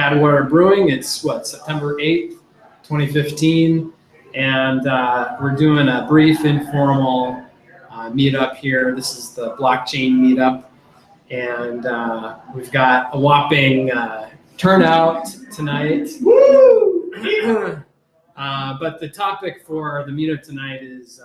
Badwater Brewing. It's what, September 8th, 2015, and we're doing a brief informal meetup here. This is the blockchain meetup, and we've got a whopping turnout tonight. Woo! But the topic for the meetup tonight is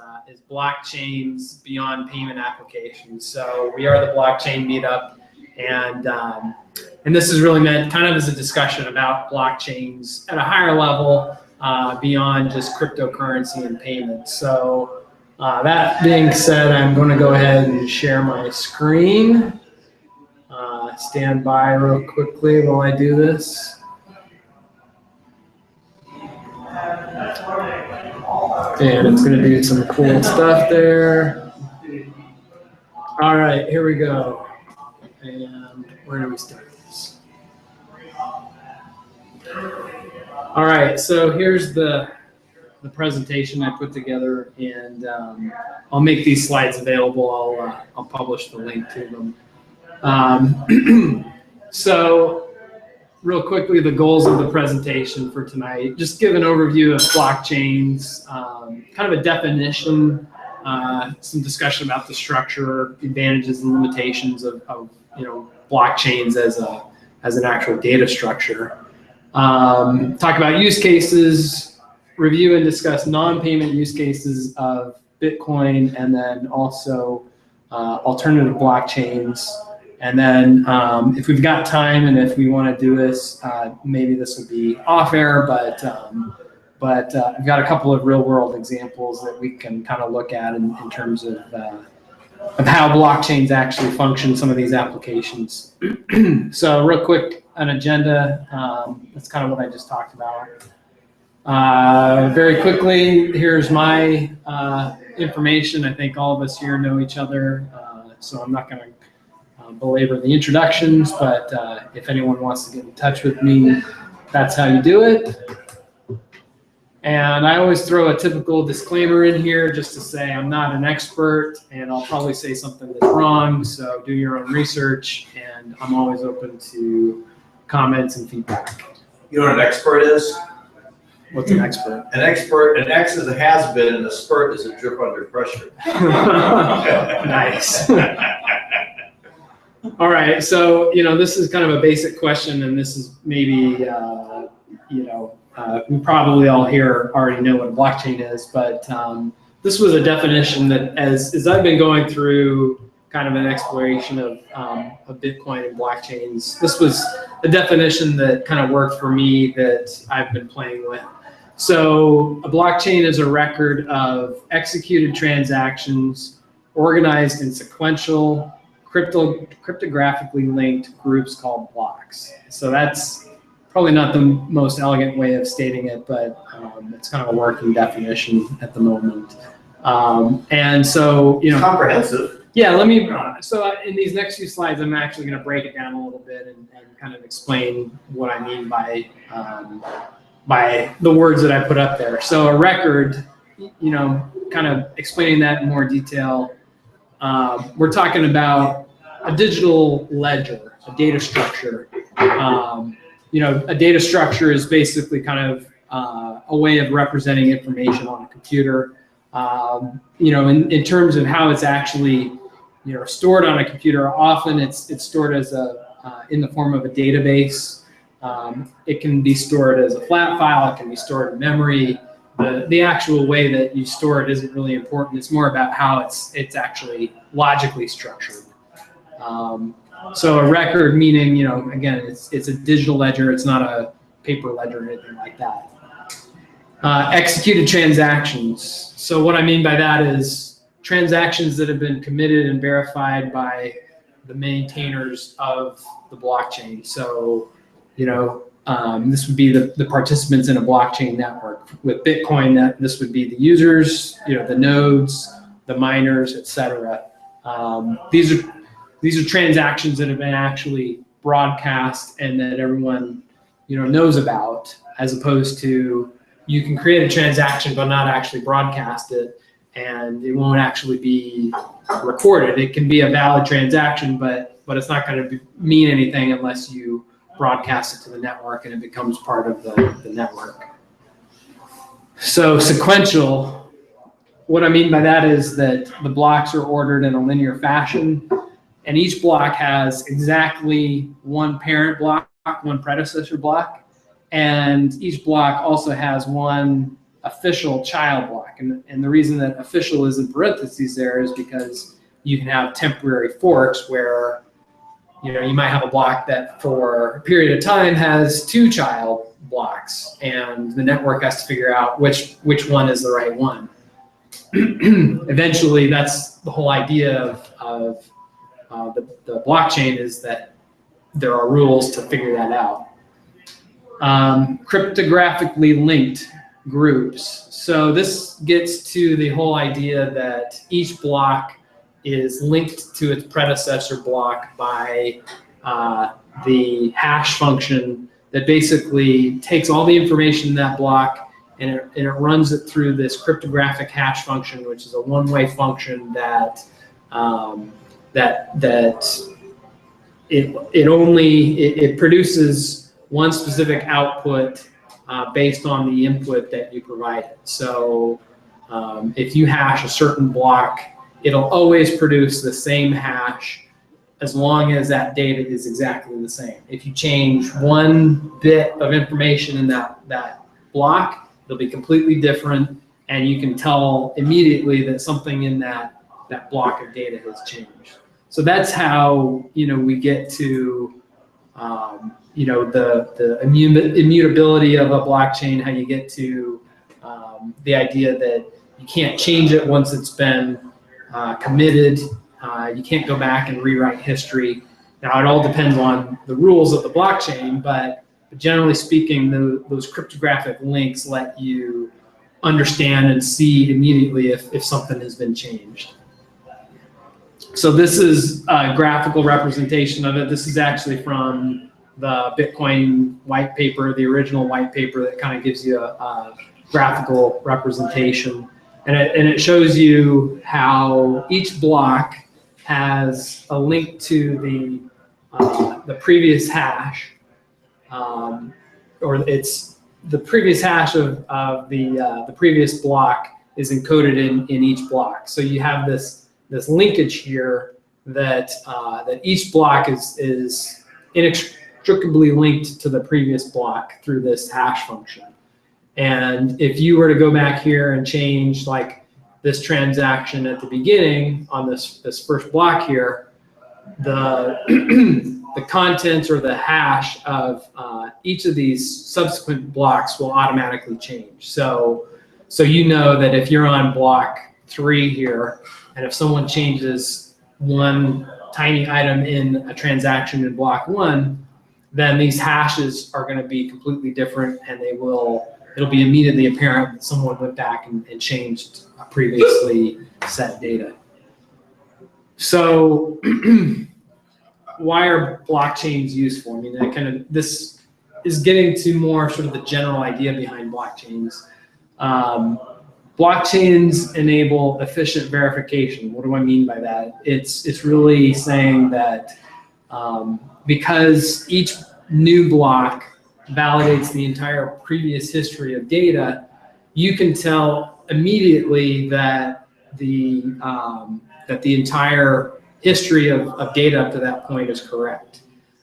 blockchains beyond payment applications. So we are the blockchain meetup, and this is really meant kind of as a discussion about blockchains at a higher level beyond just cryptocurrency and payments. So that being said, I'm going to go ahead and share my screen. Stand by real quickly while I do this. And it's going to do some cool stuff there. All right, here we go. And where do we start this? All right, so here's the presentation I put together, and I'll make these slides available. I'll publish the link to them. So real quickly, the goals of the presentation for tonight, just give an overview of blockchains, kind of a definition, some discussion about the structure, advantages and limitations of blockchains as an actual data structure. Talk about use cases, review and discuss non-payment use cases of Bitcoin, and then also alternative blockchains. And then if we've got time and if we want to do this, maybe this will be off air, but I've got a couple of real world examples that we can kind of look at in terms of how blockchains actually function, some of these applications. So real quick, an agenda, that's kind of what I just talked about. Very quickly, here's my information. I think all of us here know each other, so I'm not going to belabor the introductions, but if anyone wants to get in touch with me, that's how you do it. And I always throw a typical disclaimer in here just to say I'm not an expert, and I'll probably say something that's wrong, so do your own research, and I'm always open to comments and feedback. You know what an expert is? What's an expert? An expert, an X is a has-been, and a spurt is a drip under pressure. Nice. All right, so this is kind of a basic question, and this is maybe we probably all here already know what a blockchain is, but this was a definition that, as I've been going through kind of an exploration of Bitcoin and blockchains, this was a definition that kind of worked for me that I've been playing with. So a blockchain is a record of executed transactions organized in sequential, cryptographically linked groups called blocks. So that's probably not the most elegant way of stating it, but it's kind of a working definition at the moment. And so, comprehensive. Yeah, so in these next few slides, I'm actually going to break it down a little bit and kind of explain what I mean by the words that I put up there. So a record, kind of explaining that in more detail. We're talking about a digital ledger, a data structure. A data structure is basically kind of a way of representing information on a computer. In terms of how it's actually stored on a computer, often it's stored as in the form of a database. It can be stored as a flat file. It can be stored in memory. The actual way that you store it isn't really important. It's more about how it's actually logically structured. So a record meaning, again, it's a digital ledger. It's not a paper ledger or anything like that. Executed transactions. So what I mean by that is transactions that have been committed and verified by the maintainers of the blockchain. So, this would be the participants in a blockchain network. With Bitcoin, this would be the users, the nodes, the miners, etc. These are transactions that have been actually broadcast and that everyone knows about, as opposed to you can create a transaction but not actually broadcast it, and it won't actually be recorded. It can be a valid transaction, but it's not going to mean anything unless you broadcast it to the network, and it becomes part of the network. So sequential, what I mean by that is that the blocks are ordered in a linear fashion, and each block has exactly one parent block, one predecessor block, and each block also has one official child block. And the reason that official is in parentheses there is because you can have temporary forks where, you know, you might have a block that for a period of time has two child blocks, and the network has to figure out which one is the right one. Eventually, that's the whole idea of the blockchain, is that there are rules to figure that out. Cryptographically linked groups. So this gets to the whole idea that each block is linked to its predecessor block by the hash function that basically takes all the information in that block and it runs it through this cryptographic hash function, which is a one-way function that it produces one specific output based on the input that you provided. So if you hash a certain block, it'll always produce the same hash as long as that data is exactly the same. If you change one bit of information in that block, it'll be completely different, and you can tell immediately that something in that block of data has changed. So that's how, you know, we get to you know, the immutability of a blockchain, how you get to the idea that you can't change it once it's been committed. You can't go back and rewrite history. Now, it all depends on the rules of the blockchain, but generally speaking, those cryptographic links let you understand and see immediately if something has been changed. So this is a graphical representation of it. This is actually from the Bitcoin white paper, the original white paper that kind of gives you a graphical representation. And it shows you how each block has a link to the previous hash, or it's the previous hash of the previous block is encoded in each block. So you have this linkage here that each block is inextricably linked to the previous block through this hash function. And if you were to go back here and change like this transaction at the beginning on this first block here, the contents or the hash of each of these subsequent blocks will automatically change. So you know that if you're on block 3 here, and if someone changes one tiny item in a transaction in block 1, then these hashes are going to be completely different, and it'll be immediately apparent that someone went back and changed a previously set data. So why are blockchains useful? I mean, this is getting to more sort of the general idea behind blockchains. Blockchains enable efficient verification. What do I mean by that? It's really saying that because each new block validates the entire previous history of data, you can tell immediately that the entire history of data up to that point is correct.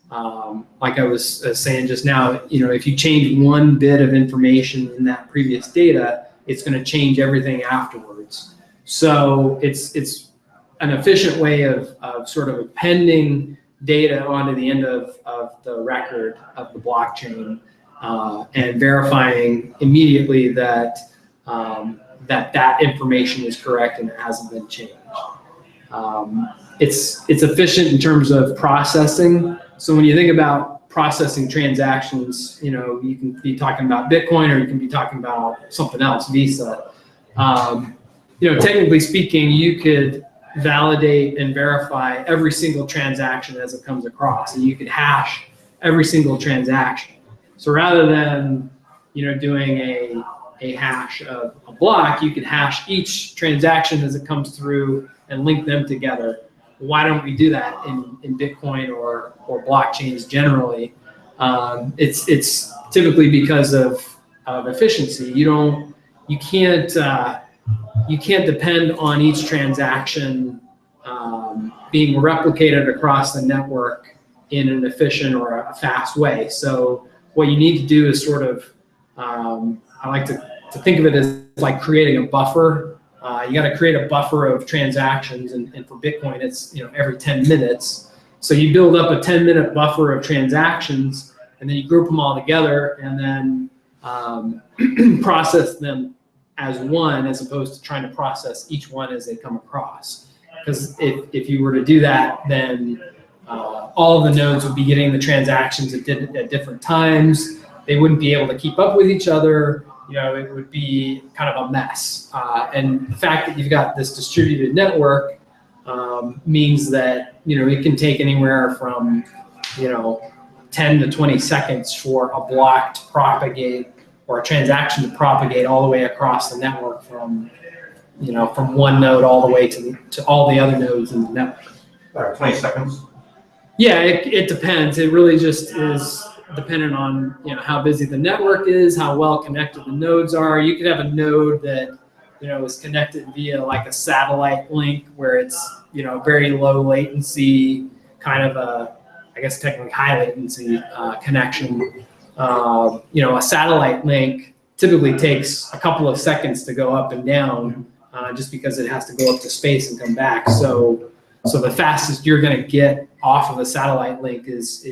Like I was saying just now, you know, if you change one bit of information in that previous data, it's going to change everything afterwards. So it's an efficient way of sort of appending data onto the end of the record of the blockchain and verifying immediately that that information is correct and it hasn't been changed. It's efficient in terms of processing. So when you think about processing transactions, you know, you can be talking about Bitcoin or you can be talking about something else, Visa. You know, technically speaking, you could validate and verify every single transaction as it comes across, and you could hash every single transaction. So rather than, you know, doing a hash of a block, you could hash each transaction as it comes through and link them together. Why don't we do that in Bitcoin or blockchains generally? It's typically because of efficiency. You can't depend on each transaction being replicated across the network in an efficient or a fast way. So what you need to do is sort of, I like to think of it as like creating a buffer. You got to create a buffer of transactions, and for Bitcoin, it's every 10 minutes. So you build up a 10-minute buffer of transactions, and then you group them all together, and then process them as one, as opposed to trying to process each one as they come across. Because if you were to do that, then all of the nodes would be getting the transactions at different times. They wouldn't be able to keep up with each other. It would be kind of a mess. And the fact that you've got this distributed network means that it can take anywhere from 10 to 20 seconds for a block to propagate, or a transaction to propagate all the way across the network from one node all the way to all the other nodes in the network. 20 seconds? Yeah, it depends. It really just is dependent on how busy the network is, how well connected the nodes are. You could have a node that is connected via like a satellite link where it's very low latency, kind of a, I guess technically high latency connection. A satellite link typically takes a couple of seconds to go up and down, just because it has to go up to space and come back. So the fastest you're going to get off of a satellite link is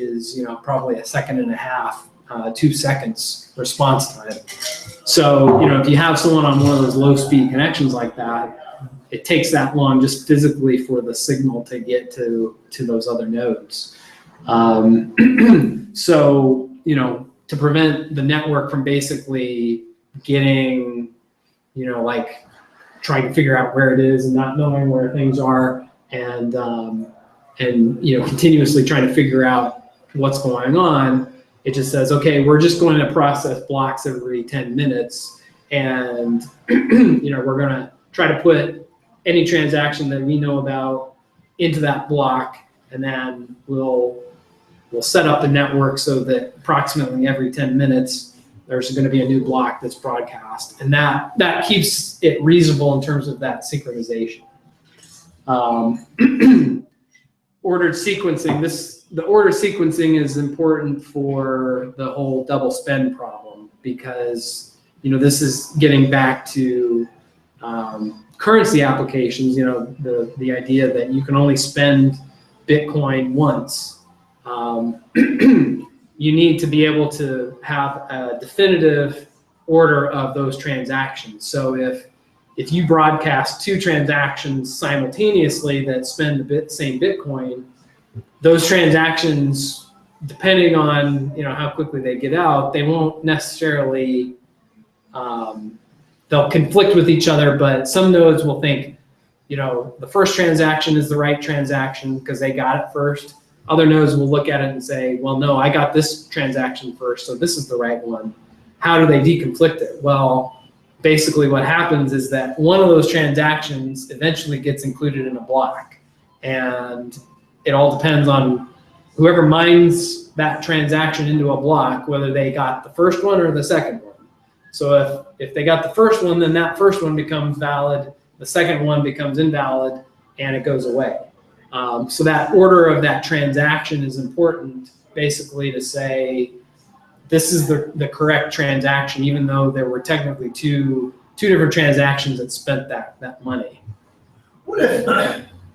probably 1.5 seconds, 2 seconds response time. So if you have someone on one of those low speed connections like that, it takes that long just physically for the signal to get to those other nodes. So to prevent the network from basically getting like trying to figure out where it is and not knowing where things are, and continuously trying to figure out what's going on, it just says, okay, we're just going to process blocks every 10 minutes, and we're going to try to put any transaction that we know about into that block, and then we'll set up the network so that approximately every 10 minutes there's going to be a new block that's broadcast, and that keeps it reasonable in terms of that synchronization. Ordered sequencing. The ordered sequencing is important for the whole double spend problem, because this is getting back to currency applications. The idea that you can only spend Bitcoin once. You need to be able to have a definitive order of those transactions. So if you broadcast 2 transactions simultaneously that spend the same Bitcoin, those transactions, depending on how quickly they get out, they won't necessarily they'll conflict with each other. But some nodes will think the first transaction is the right transaction because they got it first. Other nodes will look at it and say, well, no, I got this transaction first, so this is the right one. How do they deconflict it? Well, basically what happens is that one of those transactions eventually gets included in a block. And it all depends on whoever mines that transaction into a block, whether they got the first one or the second one. So if they got the first one, then that first one becomes valid, the second one becomes invalid, and it goes away. So that order of that transaction is important, basically to say this is the correct transaction, even though there were technically two different transactions that spent that money. What if,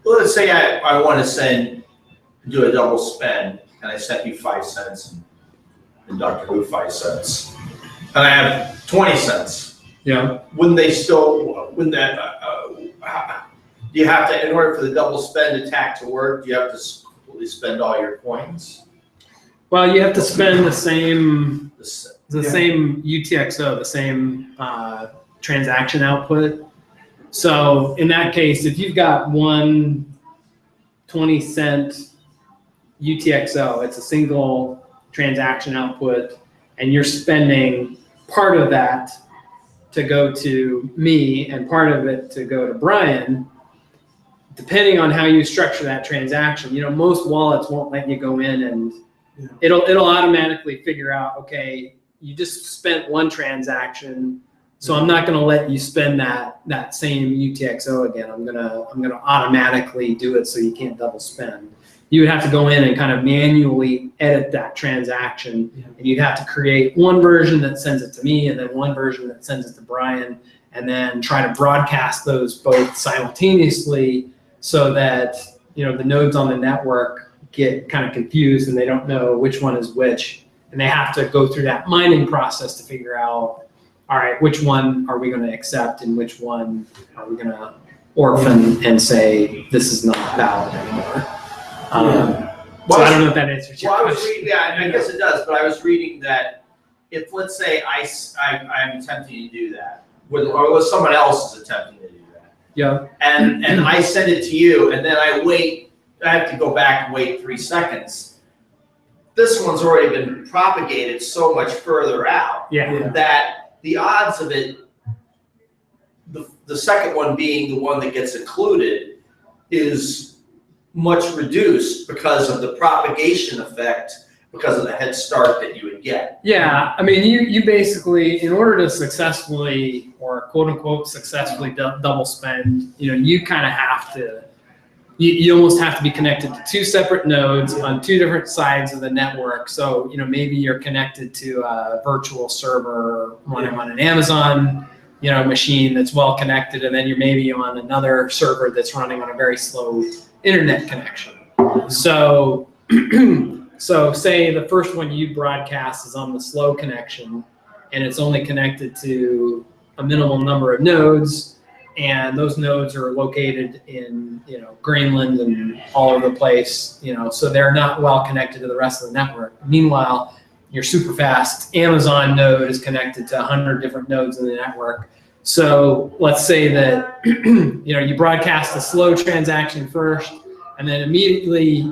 let's say I want to do a double spend, and I sent you 5 cents and Dr. Who 5 cents, and I have 20 cents. Yeah. Wouldn't do you have to, in order for the double spend attack to work, do you have to completely spend all your coins? Well, you have to spend the same UTXO, the same transaction output. So in that case, if you've got one 20-cent UTXO, it's a single transaction output, and you're spending part of that to go to me and part of it to go to Brian. Depending on how you structure that transaction, most wallets won't let you go in it'll automatically figure out, okay, you just spent one transaction, so I'm not going to let you spend that same UTXO again. I'm gonna automatically do it so you can't double spend. You would have to go in and kind of manually edit that transaction, and you'd have to create one version that sends it to me, and then one version that sends it to Brian, and then try to broadcast those both simultaneously so that the nodes on the network get kind of confused and they don't know which one is which, and they have to go through that mining process to figure out, all right, which one are we going to accept and which one are we going to orphan and say this is not valid anymore. So I don't know if that answers your question. I guess it does, but I was reading that if, let's say, I'm attempting to do that, or someone else is attempting to do that, yeah, and I send it to you, and then I have to go back and wait 3 seconds. This one's already been propagated so much further out that the odds of it, the second one being the one that gets included, is much reduced because of the propagation effect, because of the head start that you would get. Yeah, I mean, you basically, in order to successfully, or quote unquote successfully double spend, you kind of have to, you almost have to be connected to two separate nodes on two different sides of the network. So, maybe you're connected to a virtual server running on an Amazon, machine that's well connected, and then you're maybe on another server that's running on a very slow internet connection. So, say the first one you broadcast is on the slow connection, and it's only connected to a minimal number of nodes, and those nodes are located in Greenland and all over the place, so they're not well connected to the rest of the network. Meanwhile, your super fast Amazon node is connected to 100 different nodes in the network. So let's say that you broadcast a slow transaction first, and then immediately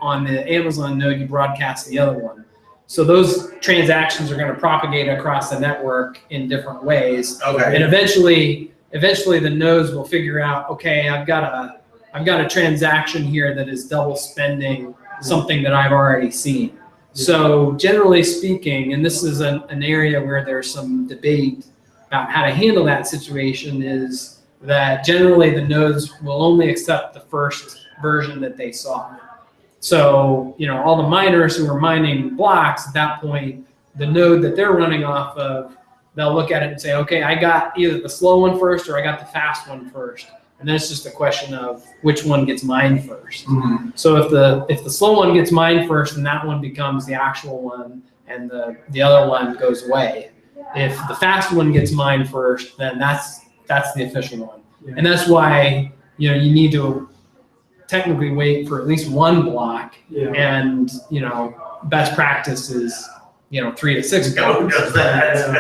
on the Amazon node you broadcast the other one. So those transactions are going to propagate across the network in different ways. Okay. And eventually the nodes will figure out, okay, I've got a transaction here that is double spending something that I've already seen. So generally speaking, and this is an area where there's some debate about how to handle that situation, is that generally the nodes will only accept the first version that they saw. So, all the miners who are mining blocks at that point, the node that they're running off of, they'll look at it and say, okay, I got either the slow one first or I got the fast one first. And then it's just a question of which one gets mined first. Mm-hmm. So if the slow one gets mined first, then that one becomes the actual one and the other one goes away. If the fast one gets mined first, then that's the official one. Yeah. And that's why you need to technically wait for at least one block. Yeah. And best practice is 3 to 6 blocks.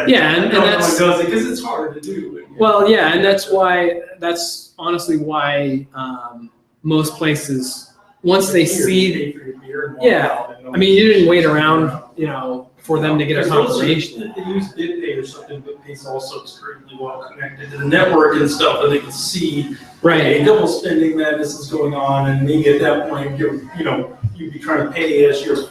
Yeah, and that's because it's hard to do. Well, yeah, and that's honestly why most places, once they see, I mean, you didn't wait around for them to get a confirmation. They use BitPay or something. BitPay's also extremely well connected to the network and stuff, and they can see, right, double spending madness is going on, and maybe at that point you'd be trying to pay as your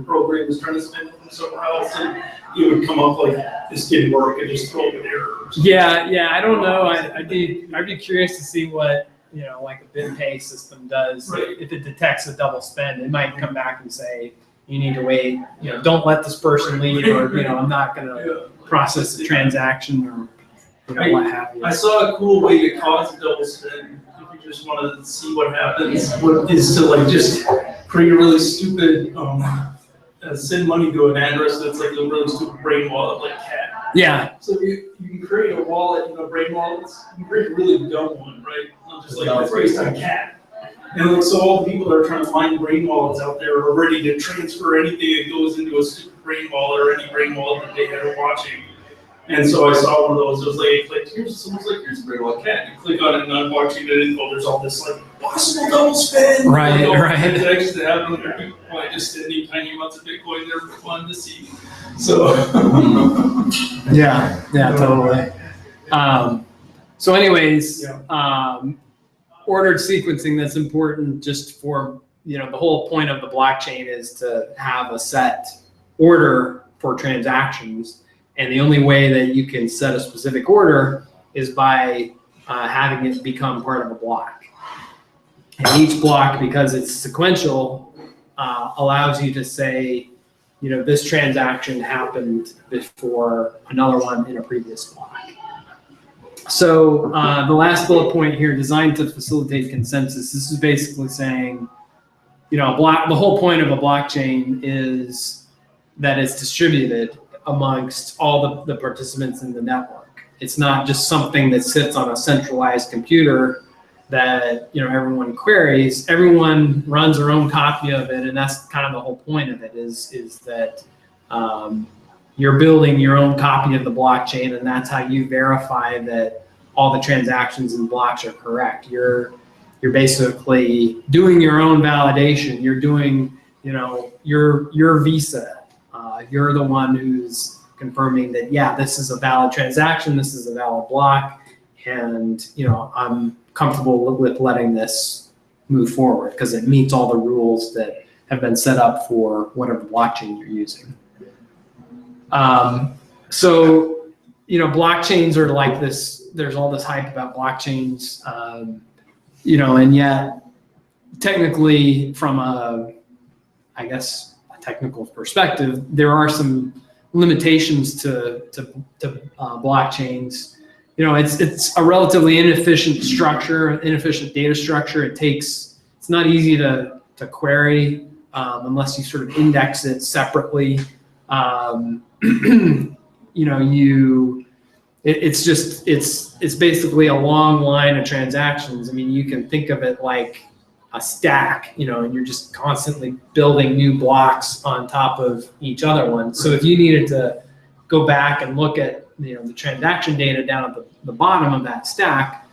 program is trying to spend from somewhere else, and it would come up like this didn't work and just throw up an error. Yeah, I don't know. I'd be curious to see what like a BitPay system does. Right. If it detects a double spend, it might come back and say, you need to wait, don't let this person leave, or, I'm not going to process the transaction, or, what have you. I saw a cool way to cause a double spend. If you just want to see what happens, is to just create a really stupid, send money to an address that's like a really stupid brain wallet, like cat. Yeah. So you can create a wallet, brain wallets. You can create a really dumb one, right? Not just like it's based on cat. And so all the people that are trying to find brain wallets out there are ready to transfer anything that goes into a super brain wallet or any brain wallet that they are watching. And so I saw one of those. It was like, here's a brain wallet cat. You click on it and I'm watching it, and there's all this possible double spend. Right. Transactions that happen on their Bitcoin, just sending tiny amounts of Bitcoin. They're fun to see. So. Yeah, totally. So anyways, ordered sequencing, that's important just for the whole point of the blockchain is to have a set order for transactions, and the only way that you can set a specific order is by having it become part of a block. And each block, because it's sequential, allows you to say, this transaction happened before another one in a previous block. So the last bullet point here, designed to facilitate consensus. This is basically saying, the whole point of a blockchain is that it's distributed amongst all the participants in the network. It's not just something that sits on a centralized computer that everyone queries. Everyone runs their own copy of it, and that's kind of the whole point of it. Is that you're building your own copy of the blockchain, and that's how you verify that all the transactions and blocks are correct. You're basically doing your own validation. You're doing your Visa. You're the one who's confirming that, yeah, this is a valid transaction, this is a valid block, and I'm comfortable with letting this move forward because it meets all the rules that have been set up for whatever blockchain you're using. So blockchains are like this. There's all this hype about blockchains, and yet technically, from a technical perspective, there are some limitations to blockchains. It's a relatively inefficient structure, inefficient data structure. It's not easy to query unless you sort of index it separately. It's basically a long line of transactions. I mean, you can think of it like a stack, and you're just constantly building new blocks on top of each other one. So if you needed to go back and look at the transaction data down at the bottom of that stack,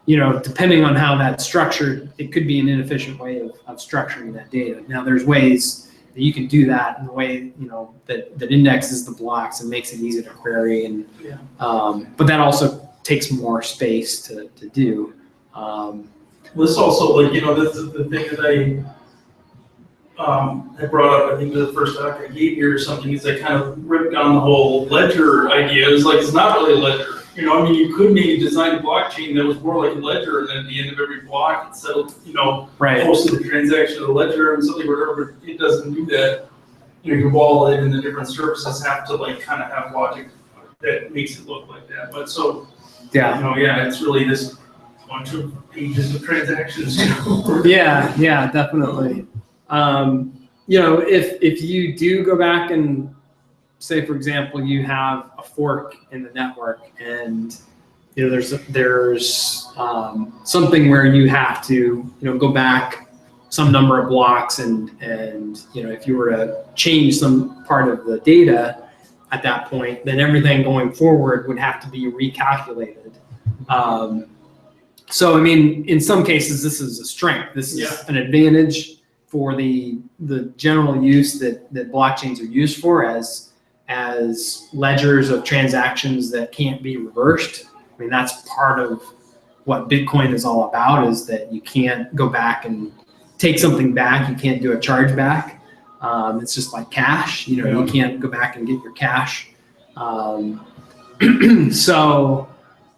depending on how that's structured, it could be an inefficient way of structuring that data. Now, there's ways that you can do that in a way that indexes the blocks and makes it easy to query, and but that also takes more space to do. This also, this is the thing that I brought up, I think the first talk I gave here or something, is I kind of ripped on the whole ledger idea. It's like, it's not really a ledger. You could maybe design a blockchain that was more like a ledger, and then at the end of every block it settled, most of the transaction of the ledger and something, whatever. It doesn't do that. Your wallet and the different services have to kind of have logic that makes it look like that. But so, it's really this bunch of pages of transactions. Yeah, definitely. If you do go back and say, for example, you have a fork in the network, and there's something where you have to go back some number of blocks, and if you were to change some part of the data at that point, then everything going forward would have to be recalculated. So I mean, in some cases, this is a strength. This is an advantage for the general use that blockchains are used for as ledgers of transactions that can't be reversed. I mean, that's part of what Bitcoin is all about, is that you can't go back and take something back. You can't do a chargeback. It's just like cash. You can't go back and get your cash.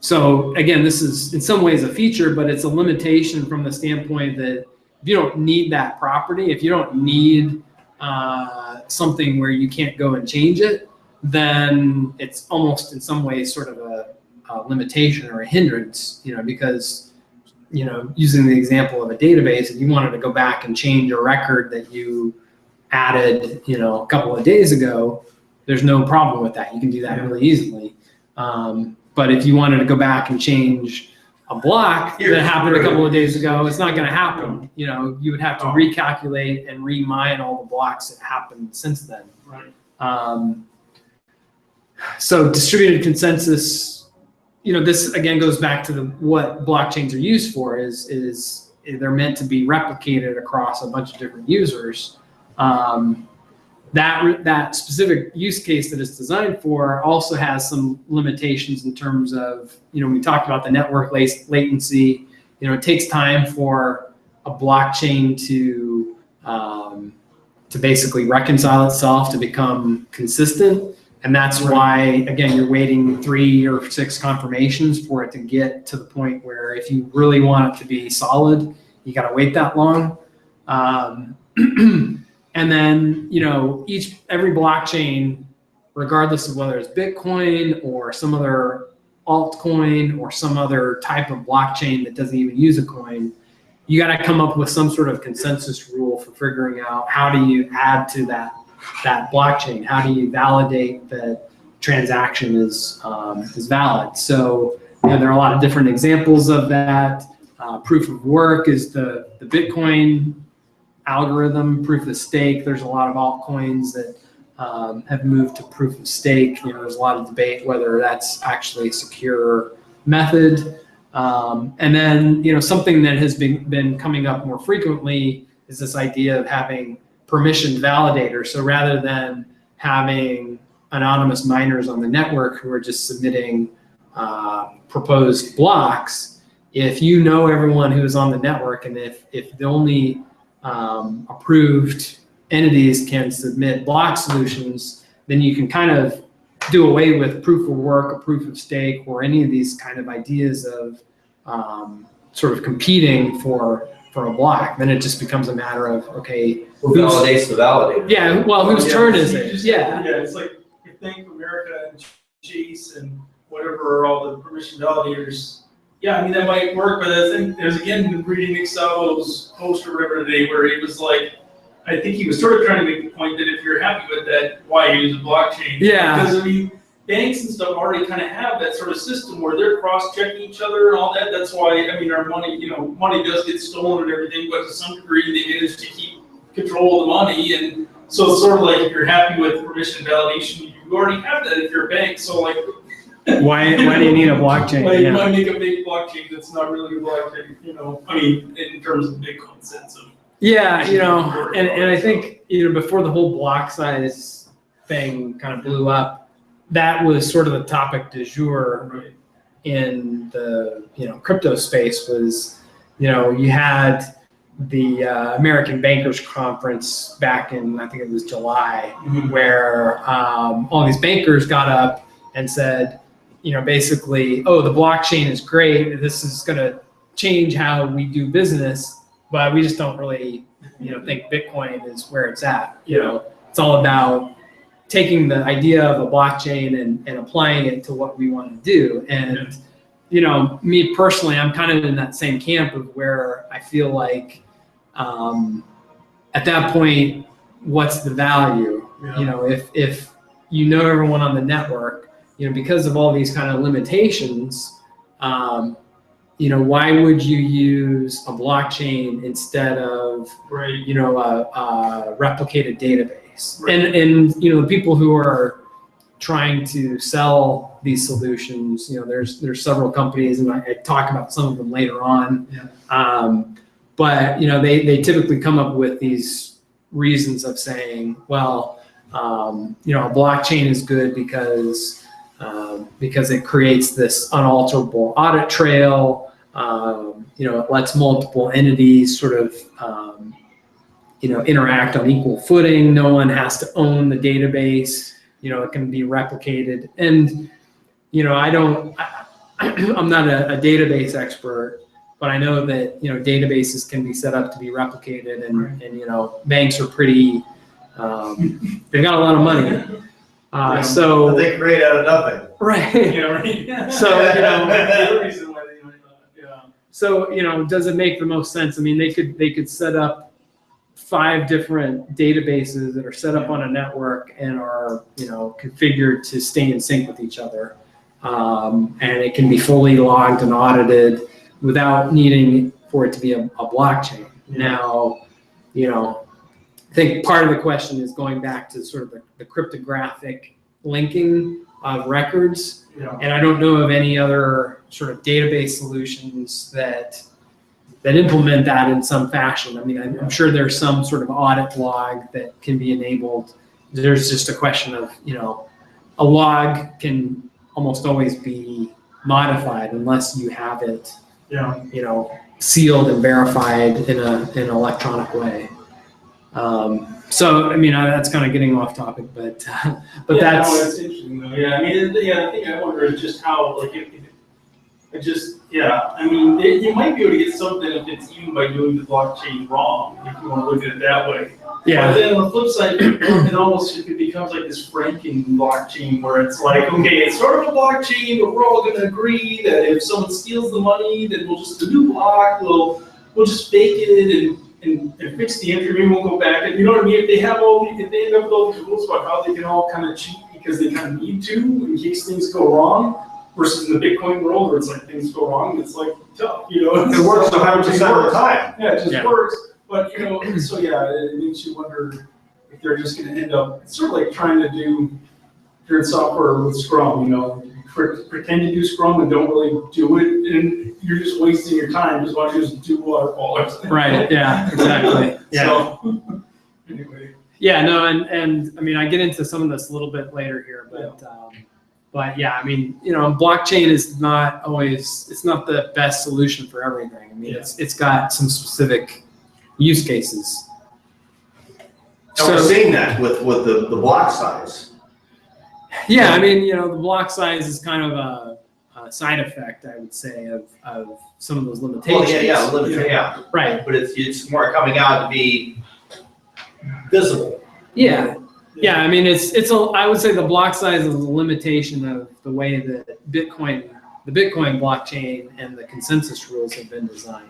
So again, this is in some ways a feature, but it's a limitation from the standpoint that if you don't need that property, if you don't need something where you can't go and change it, then it's almost in some ways sort of a limitation or a hindrance, because, using the example of a database, if you wanted to go back and change a record that you added, a couple of days ago, there's no problem with that. You can do that really easily. But if you wanted to go back and change a block that happened a couple of days ago, it's not going to happen. You would have to recalculate and remine all the blocks that happened since then. Right. So distributed consensus, this again goes back to what blockchains are used for. Is they're meant to be replicated across a bunch of different users. That specific use case that it's designed for also has some limitations in terms of, we talked about the network latency. It takes time for a blockchain to to basically reconcile itself to become consistent. And that's why, again, you're waiting 3 or 6 confirmations for it to get to the point where if you really want it to be solid, you got to wait that long. And then, every blockchain, regardless of whether it's Bitcoin or some other altcoin or some other type of blockchain that doesn't even use a coin, you got to come up with some sort of consensus rule for figuring out how do you add to that blockchain? How do you validate that transaction is valid? So there are a lot of different examples of that. Proof of work is the Bitcoin algorithm. Proof of stake, there's a lot of altcoins that have moved to proof of stake. There's a lot of debate whether that's actually a secure method. And then, something that has been coming up more frequently is this idea of having permissioned validators. So rather than having anonymous miners on the network who are just submitting proposed blocks, if you know everyone who is on the network, and if the only approved entities can submit block solutions, then you can kind of do away with proof of work or proof of stake or any of these kind of ideas of sort of competing for a block. Then it just becomes a matter of, okay, who validates the validator? Yeah, well, whose turn is it? Yeah, it's like Bank of America and Chase and whatever, all the permission validators. Yeah, I mean, that might work, but I think there's, again, been reading Nick Szalo's post or whatever today where he was like, I think he was sort of trying to make the point that if you're happy with that, why use a blockchain? Yeah. Because, I mean, banks and stuff already kind of have that sort of system where they're cross-checking each other and all that. That's why, I mean, our money, money does get stolen and everything, but to some degree they manage to keep control of the money. And so it's sort of like if you're happy with permission validation, you already have that if you're a bank. So like, why do you need a blockchain? Like, you might make a big blockchain that's not really a blockchain, I mean, in terms of Bitcoin sense of. Yeah, and I think, before the whole block size thing kind of blew up, that was sort of the topic du jour in the, crypto space was, you had the American Bankers Conference back in, I think it was July, where all these bankers got up and said, basically, oh, the blockchain is great. This is going to change how we do business, but we just don't really, think Bitcoin is where it's at. It's all about taking the idea of a blockchain and applying it to what we want to do. And, me personally, I'm kind of in that same camp of where I feel like at that point, what's the value? If everyone on the network, because of all these kind of limitations, why would you use a blockchain instead of, a replicated database? Right. And the people who are trying to sell these solutions, there's several companies, and I talk about some of them later on. Yeah. But they typically come up with these reasons of saying, well, a blockchain is good because it creates this unalterable audit trail. It lets multiple entities sort of, interact on equal footing. No one has to own the database. It can be replicated. And, I'm not a database expert, but I know that, databases can be set up to be replicated and banks are pretty, they've got a lot of money. So they create out of nothing. Right. Right. So, does it make the most sense? I mean, they could set up 5 different databases that are set up on a network and are, configured to stay in sync with each other. And it can be fully logged and audited without needing for it to be a blockchain. Yeah. Now, I think part of the question is going back to sort of the cryptographic linking of records. Yeah. And I don't know of any other sort of database solutions that implement that in some fashion. I mean, I'm sure there's some sort of audit log that can be enabled. There's just a question of, a log can almost always be modified unless you have it, sealed and verified in an electronic way. So I mean, that's kind of getting off topic, but Yeah, that's no, it's interesting though. Yeah, I mean, yeah, the thing I wonder is just how, like, I mean, you might be able to get some benefits even by doing the blockchain wrong, if you want to look at it that way. yeah. But then on the flip side, it becomes like this Franken blockchain where it's like, okay, it's sort of a blockchain, but we're all going to agree that if someone steals the money, then we'll just, the new block, we'll just fake it and fix the entry, maybe we'll go back, and you know what I mean? If they end up with all these rules about how they can all kind of cheat because they kind of need to in case things go wrong, versus in the Bitcoin world where it's like things go wrong, it's like tough, you know? It works 100% of the time. Yeah, it just Yeah. works. But, you know, so yeah, it makes you wonder if they're just gonna end up, it's sort of like trying to do, if you're in software with Scrum, you know, pretend to do Scrum and don't really do it, and you're just wasting your time, just why don't you just do waterfall or something. Right, yeah, exactly. Yeah. So, anyway. Yeah, no, and I mean, I get into some of this a little bit later here, but yeah, I mean, you know, blockchain is not always, it's not the best solution for everything. I mean, it's got some specific use cases. And we're seeing that with the block size. Yeah, I mean, you know, the block size is kind of a side effect, I would say, of some of those limitations. Well, yeah. Right. But it's more coming out to be visible. Yeah. Yeah, I mean, I would say the block size is a limitation of the way that the Bitcoin blockchain and the consensus rules have been designed.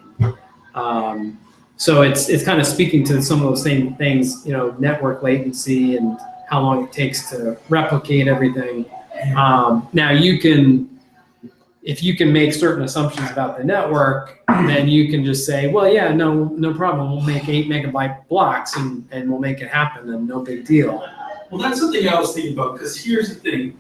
So it's kind of speaking to some of those same things, you know, network latency and how long it takes to replicate everything. Now if you can make certain assumptions about the network, then you can just say, well, yeah, no problem. We'll make 8 megabyte blocks and we'll make it happen and no big deal. Well, that's something I was thinking about, because here's the thing.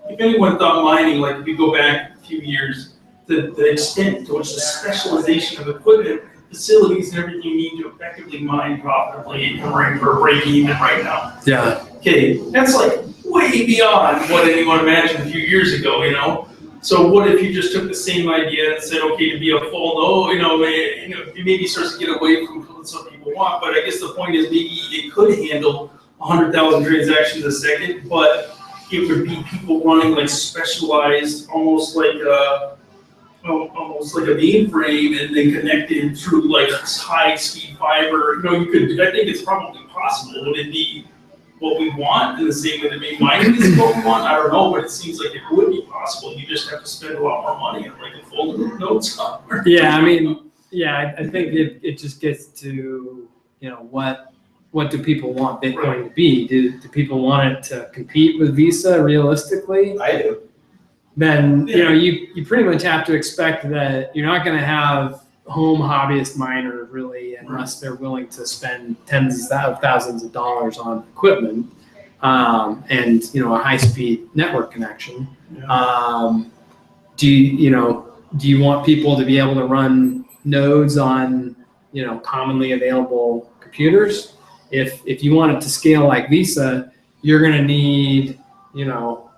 If anyone thought mining, like if you go back a few years, the extent to which the specialization of equipment, facilities, and everything you need to effectively mine profitably, and we're breaking even right now. Yeah. Okay, that's like way beyond what anyone imagined a few years ago, you know? So what if you just took the same idea and said, okay, to be a full node, it maybe starts to get away from what some people want, but I guess the point is maybe it could handle 100,000 transactions a second, but it would be people running like specialized, almost like a mainframe, and then connected through like high-speed fiber. You know, I think it's probably possible. Would it be what we want in the same way that maybe mining is what we want? I don't know, but it seems like it would be possible. You just have to spend a lot more money on like a full node somewhere. Yeah, I mean, yeah, I think it just gets to, you know, what do people want Bitcoin to be? Do people want it to compete with Visa realistically? I do. Then, you know, you pretty much have to expect that you're not going to have home hobbyist miners really, unless they're willing to spend tens of thousands of dollars on equipment and, you know, a high-speed network connection. Yeah. Do you want people to be able to run nodes on, you know, commonly available computers? If you want it to scale like Visa, you're going to need, you know,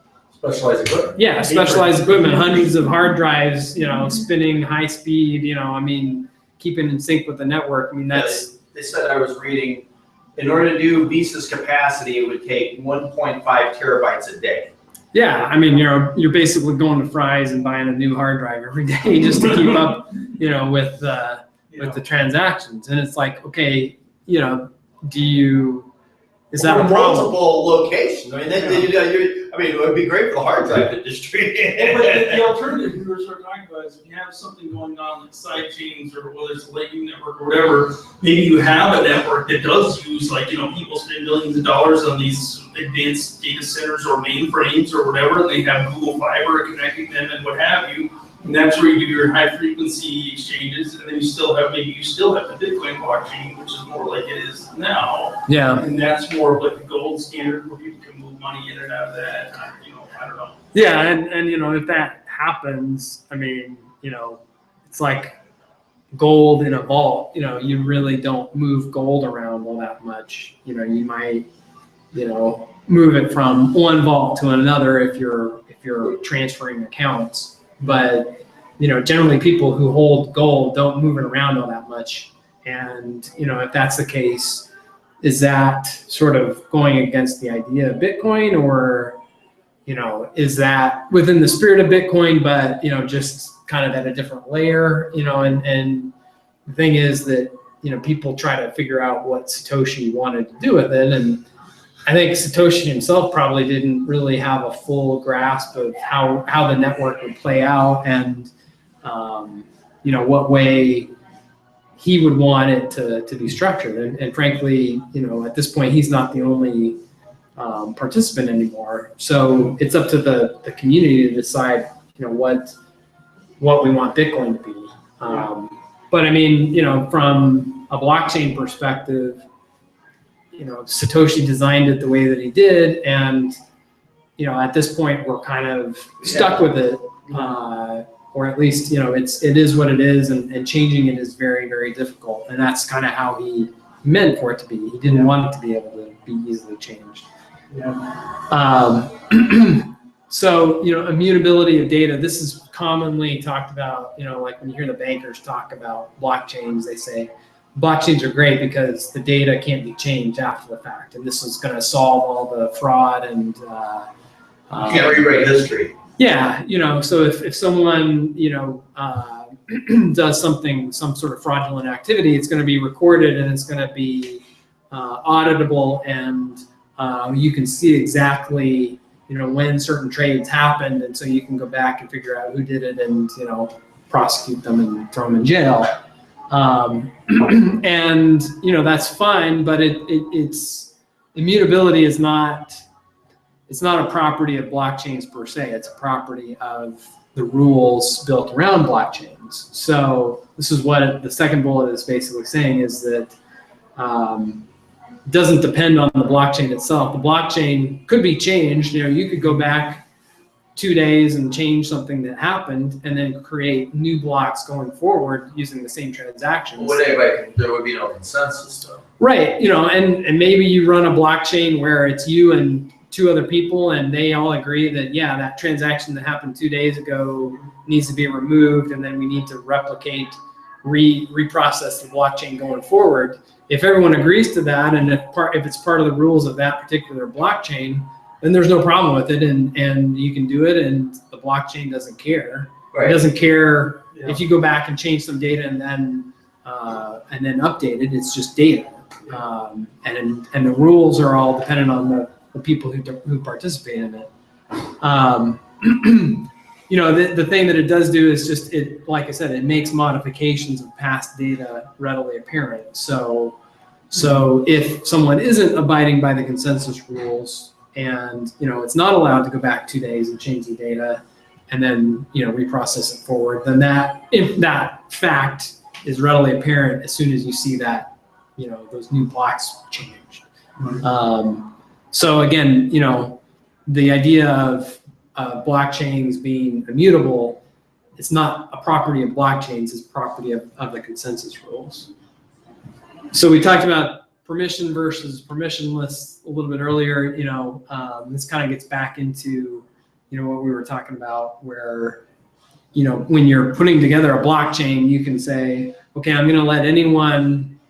Specialized equipment. yeah, specialized equipment, hundreds of hard drives, you know, spinning high speed, you know, I mean, keeping in sync with the network. I mean, that's. They said, I was reading, in order to do Visa's capacity, it would take 1.5 terabytes a day. Yeah, I mean, you're basically going to Fry's and buying a new hard drive every day just to keep up, you know, with the transactions. And it's like, okay, you know, is that a problem? Multiple locations. I mean, it would be great for the hard drive industry. But the alternative we were sort of talking about is if you have something going on like side chains, or whether it's a Lightning network or whatever, maybe you have a network that does use, like, you know, people spend millions of dollars on these advanced data centers or mainframes or whatever, and they have Google Fiber connecting them and what have you. And that's where you do your high frequency exchanges, and then you still have the Bitcoin blockchain, which is more like it is now. Yeah. And that's more of like the gold standard where people can move money in and out of that. I don't know. Yeah, and you know, if that happens, I mean, you know, it's like gold in a vault. You know, you really don't move gold around all that much. You know, you might, you know, move it from one vault to another if you're transferring accounts. But, you know, generally people who hold gold don't move it around all that much. And, you know, if that's the case, is that sort of going against the idea of Bitcoin, or, is that within the spirit of Bitcoin, but, just kind of at a different layer, and the thing is that, people try to figure out what Satoshi wanted to do with it. And I think Satoshi himself probably didn't really have a full grasp of how the network would play out, and, what way he would want it to be structured. And frankly, at this point, he's not the only participant anymore. So it's up to the community to decide, what we want Bitcoin to be. But I mean, from a blockchain perspective, Satoshi designed it the way that he did, and at this point we're kind of stuck with it, or at least it is what it is, and changing it is very, very difficult. And that's kind of how he meant for it to be. He didn't want it to be able to be easily changed. So immutability of data. This is commonly talked about. Like when you hear the bankers talk about blockchains, they say blockchains are great because the data can't be changed after the fact, and this is going to solve all the fraud and you can't rewrite history. Yeah, so if someone does some sort of fraudulent activity, it's going to be recorded and it's going to be auditable, and you can see exactly when certain trades happened, and so you can go back and figure out who did it and prosecute them and throw them in jail. And that's fine, but it's immutability is not. It's not a property of blockchains per se. It's a property of the rules built around blockchains. So this is what the second bullet is basically saying, is that it doesn't depend on the blockchain itself. The blockchain could be changed. You could go back 2 days and change something that happened, and then create new blocks going forward using the same transactions. There would be no consensus though. Right. And maybe you run a blockchain where it's you and 2 other people, and they all agree that, yeah, that transaction that happened 2 days ago needs to be removed, and then we need to replicate, reprocess the blockchain going forward. If everyone agrees to that, and if it's part of the rules of that particular blockchain, then there's no problem with it, and you can do it, and the blockchain doesn't care. Right. It doesn't care if you go back and change some data and then update it. It's just data, and the rules are all dependent on the people who participate in it. The thing that it does do is just, like I said, it makes modifications of past data readily apparent. So if someone isn't abiding by the consensus rules, and it's not allowed to go back 2 days and change the data and then reprocess it forward, then if that fact is readily apparent as soon as you see that those new blocks changed. So again, the idea of blockchains being immutable, it's not a property of blockchains, it's property of the consensus rules. So we talked about permission versus permissionless a little bit earlier. This kind of gets back into what we were talking about, where when you're putting together a blockchain, you can say, okay, I'm going to let anyone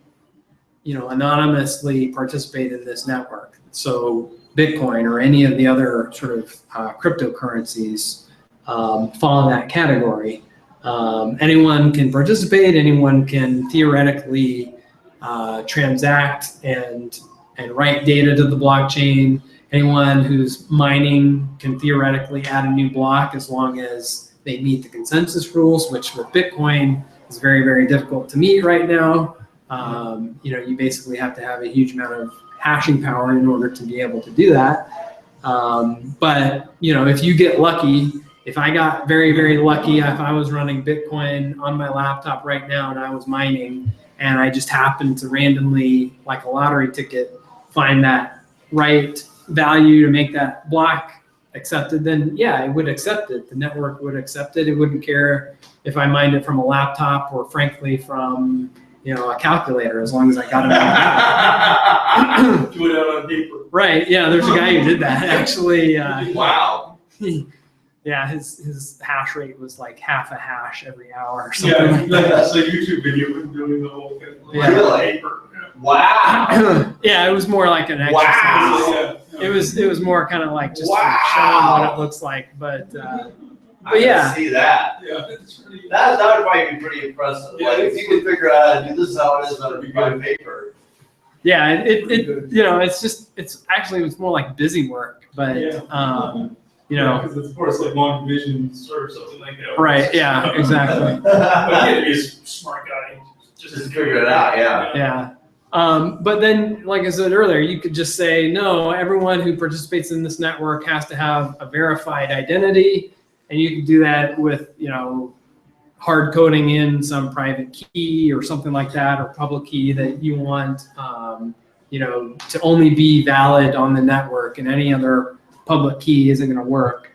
anonymously participate in this network. So Bitcoin or any of the other sort of cryptocurrencies fall in that category. Anyone can participate. Anyone can theoretically transact and write data to the blockchain. Anyone who's mining can theoretically add a new block as long as they meet the consensus rules, which with Bitcoin is very, very difficult to meet right now. You basically have to have a huge amount of hashing power in order to be able to do that. But if you get lucky, if I got very, very lucky, if I was running Bitcoin on my laptop right now and I was mining, and I just happened to randomly, like a lottery ticket, find that right value to make that block accepted, then yeah, it would accept it. The network would accept it. It wouldn't care if I mined it from a laptop or frankly from a calculator, as long as I got it. Do it out on paper. Right. Yeah. There's a guy who did that actually. Wow. Yeah. His hash rate was like half a hash every hour or something. Yeah. That's a YouTube video of doing the whole thing. Yeah. Really? Paper. Yeah. Wow. Yeah, it was more like an exercise. Wow. Yeah. It was more kind of like just Wow. showing what it looks like, but I yeah. can see that. Yeah, it's pretty. That would probably be pretty impressive. Yeah, Like if you could figure out how to do this how it is on a paper. yeah, it you know, it's more like busy work, but Yeah. you know, because it's of course like long division or something like that. right, yeah, exactly. But yeah, he's a smart guy. Just figure it out, yeah. Yeah. But then, like I said earlier, you could just say, no, everyone who participates in this network has to have a verified identity. And you can do that with, you know, hard coding in some private key or something like that, or public key that you want, you know, to only be valid on the network, and any other public key isn't going to work.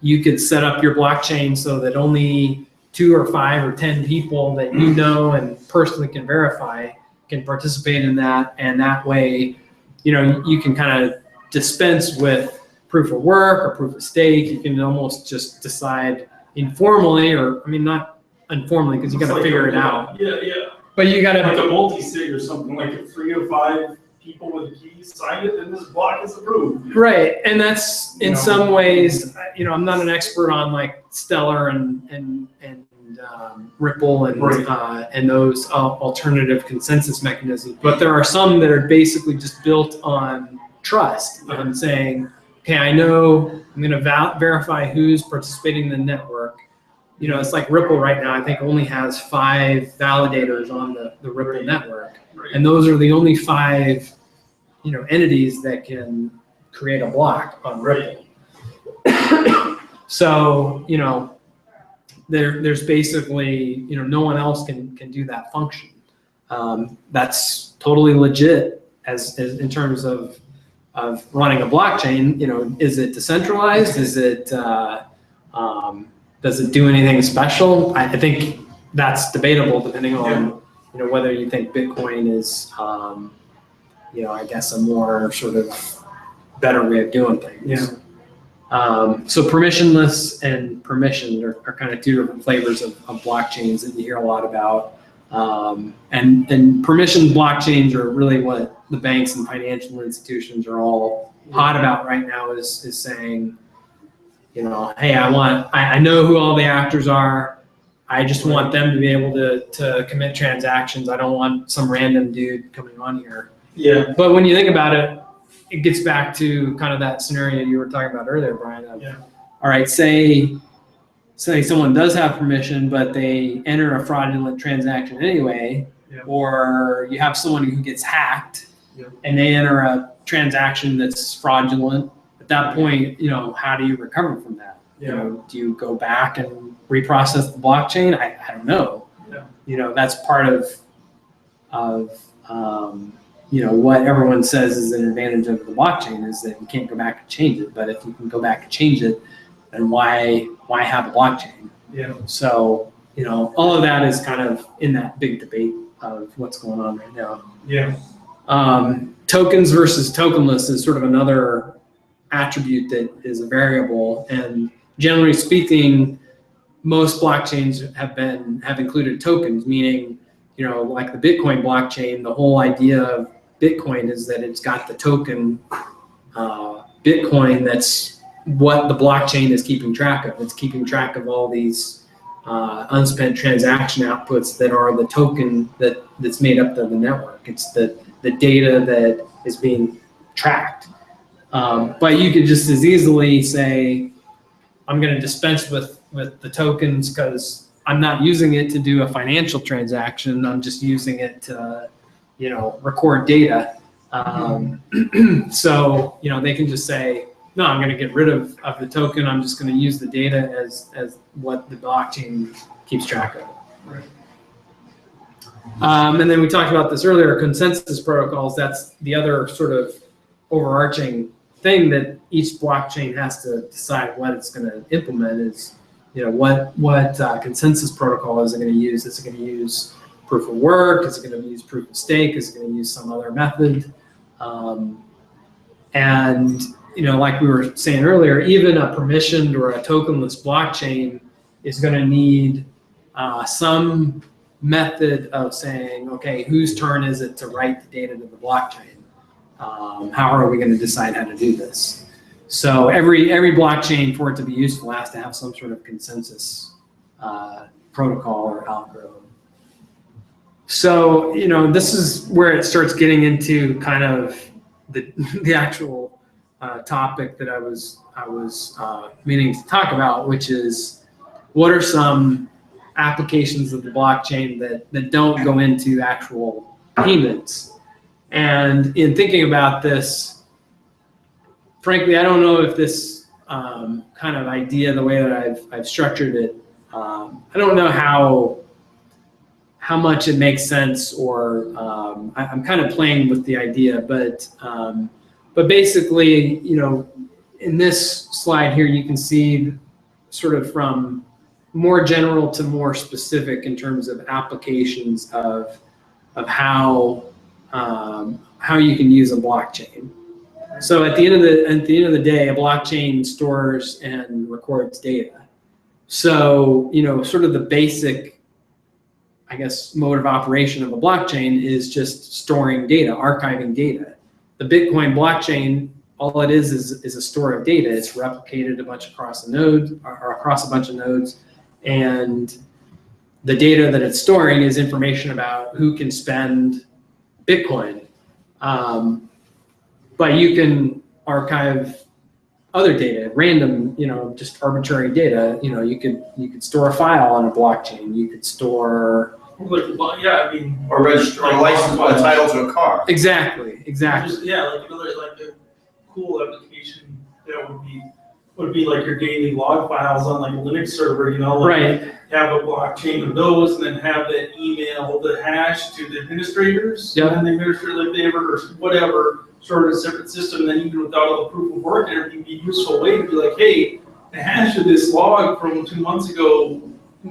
You could set up your blockchain so that only 2 or 5 or 10 people that you know and personally can verify can participate in that, and that way, you know, you can kind of dispense with proof of work or proof of stake. You can almost just decide informally, or I mean not informally, because you got to figure it out. Yeah, yeah. But you got to Like a multi-sig or something, like if 3 or 5 people with a key sign it, then this block is approved. Right, and that's in some ways, you know, I'm not an expert on like Stellar and Ripple and those alternative consensus mechanisms, but there are some that are basically just built on trust. I'm saying, okay, I know I'm going to verify who's participating in the network. You know, it's like Ripple right now, I think only has 5 validators on the Ripple network. Right. And those are the only 5, you know, entities that can create a block on Ripple. So, you know, there's basically, you know, no one else can do that function. That's totally legit as in terms of running a blockchain. You know, is it decentralized? Is it does it do anything special? I think that's debatable depending on, you know, whether you think Bitcoin is, you know, I guess a more sort of better way of doing things. Yeah. So permissionless and permissioned are kind of 2 different flavors of blockchains that you hear a lot about. And permissioned blockchains are really what the banks and financial institutions are all hot about right now, is saying, you know, hey, I know who all the actors are. I just want them to be able to commit transactions. I don't want some random dude coming on here. Yeah. But when you think about it, it gets back to kind of that scenario you were talking about earlier, Brian. All right, say someone does have permission, but they enter a fraudulent transaction anyway, or you have someone who gets hacked and they enter a transaction that's fraudulent. At that point, you know, how do you recover from that? You know, do you go back and reprocess the blockchain? I don't know. You know, that's part of you know, what everyone says is an advantage of the blockchain is that you can't go back and change it. But if you can go back and change it, then why have a blockchain? Yeah. So, you know, all of that is kind of in that big debate of what's going on right now. Yeah. Tokens versus tokenless is sort of another attribute that is a variable. And generally speaking, most blockchains have included tokens, meaning, you know, like the Bitcoin blockchain, the whole idea of Bitcoin is that it's got the token Bitcoin that's what the blockchain is keeping track of. It's keeping track of all these unspent transaction outputs that are the token that's made up of the network. It's the data that is being tracked. But you could just as easily say, I'm going to dispense with the tokens because I'm not using it to do a financial transaction. I'm just using it to, you know, record data. So, you know, they can just say, no, I'm going to get rid of the token. I'm just going to use the data as what the blockchain keeps track of. Right. And then we talked about this earlier, consensus protocols. That's the other sort of overarching thing that each blockchain has to decide what it's going to implement is, you know, what consensus protocol is it going to use? Is it going to use proof of work? Is it going to use proof of stake? Is it going to use some other method? And, you know, like we were saying earlier, even a permissioned or a tokenless blockchain is going to need some method of saying, okay, whose turn is it to write the data to the blockchain? How are we going to decide how to do this? So every blockchain, for it to be useful, has to have some sort of consensus protocol or algorithm. So, this is where it starts getting into kind of the actual topic that I was meaning to talk about, which is what are some applications of the blockchain that don't go into actual payments. And in thinking about this, frankly, I don't know if this kind of idea, the way that I've structured it, I don't know how much it makes sense, or I'm kind of playing with the idea, but basically, in this slide here, you can see sort of from more general to more specific in terms of applications of how you can use a blockchain. So at the end of the day, a blockchain stores and records data. So sort of the basic, I guess, mode of operation of a blockchain is just storing data, archiving data. The Bitcoin blockchain, all it is a store of data. It's replicated across a node or across a bunch of nodes, and the data that it's storing is information about who can spend Bitcoin. But you can archive other data, random, just arbitrary data. You could store a file on a blockchain. You could store. Or register or license a title to a car. Exactly. Just, like a cool application that would be like your daily log files on like a Linux server, Right. Have a blockchain of those, and then have that email the hash to the administrators. Yep. And the administrator, like they or whatever, sort of a separate system. And then even without all the proof of work and everything, be a useful way to be like, hey, the hash of this log from 2 months ago,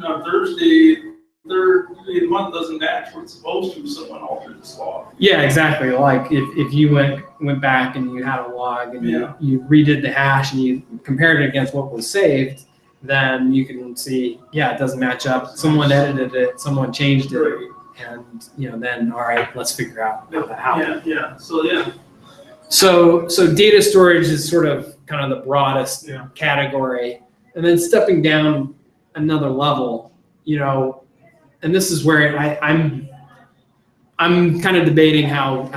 on Thursday, third day of the month doesn't match what it's supposed to. Someone altered this log. Yeah, exactly. Like if you went back and you had a log and you redid the hash and you compared it against what was saved, then you can see, it doesn't match up. Someone edited it, someone changed it, Right. And then all right, let's figure out how that happened. Yeah. So data storage is sort of kind of the broadest category, and then stepping down another level, and this is where I'm kind of debating how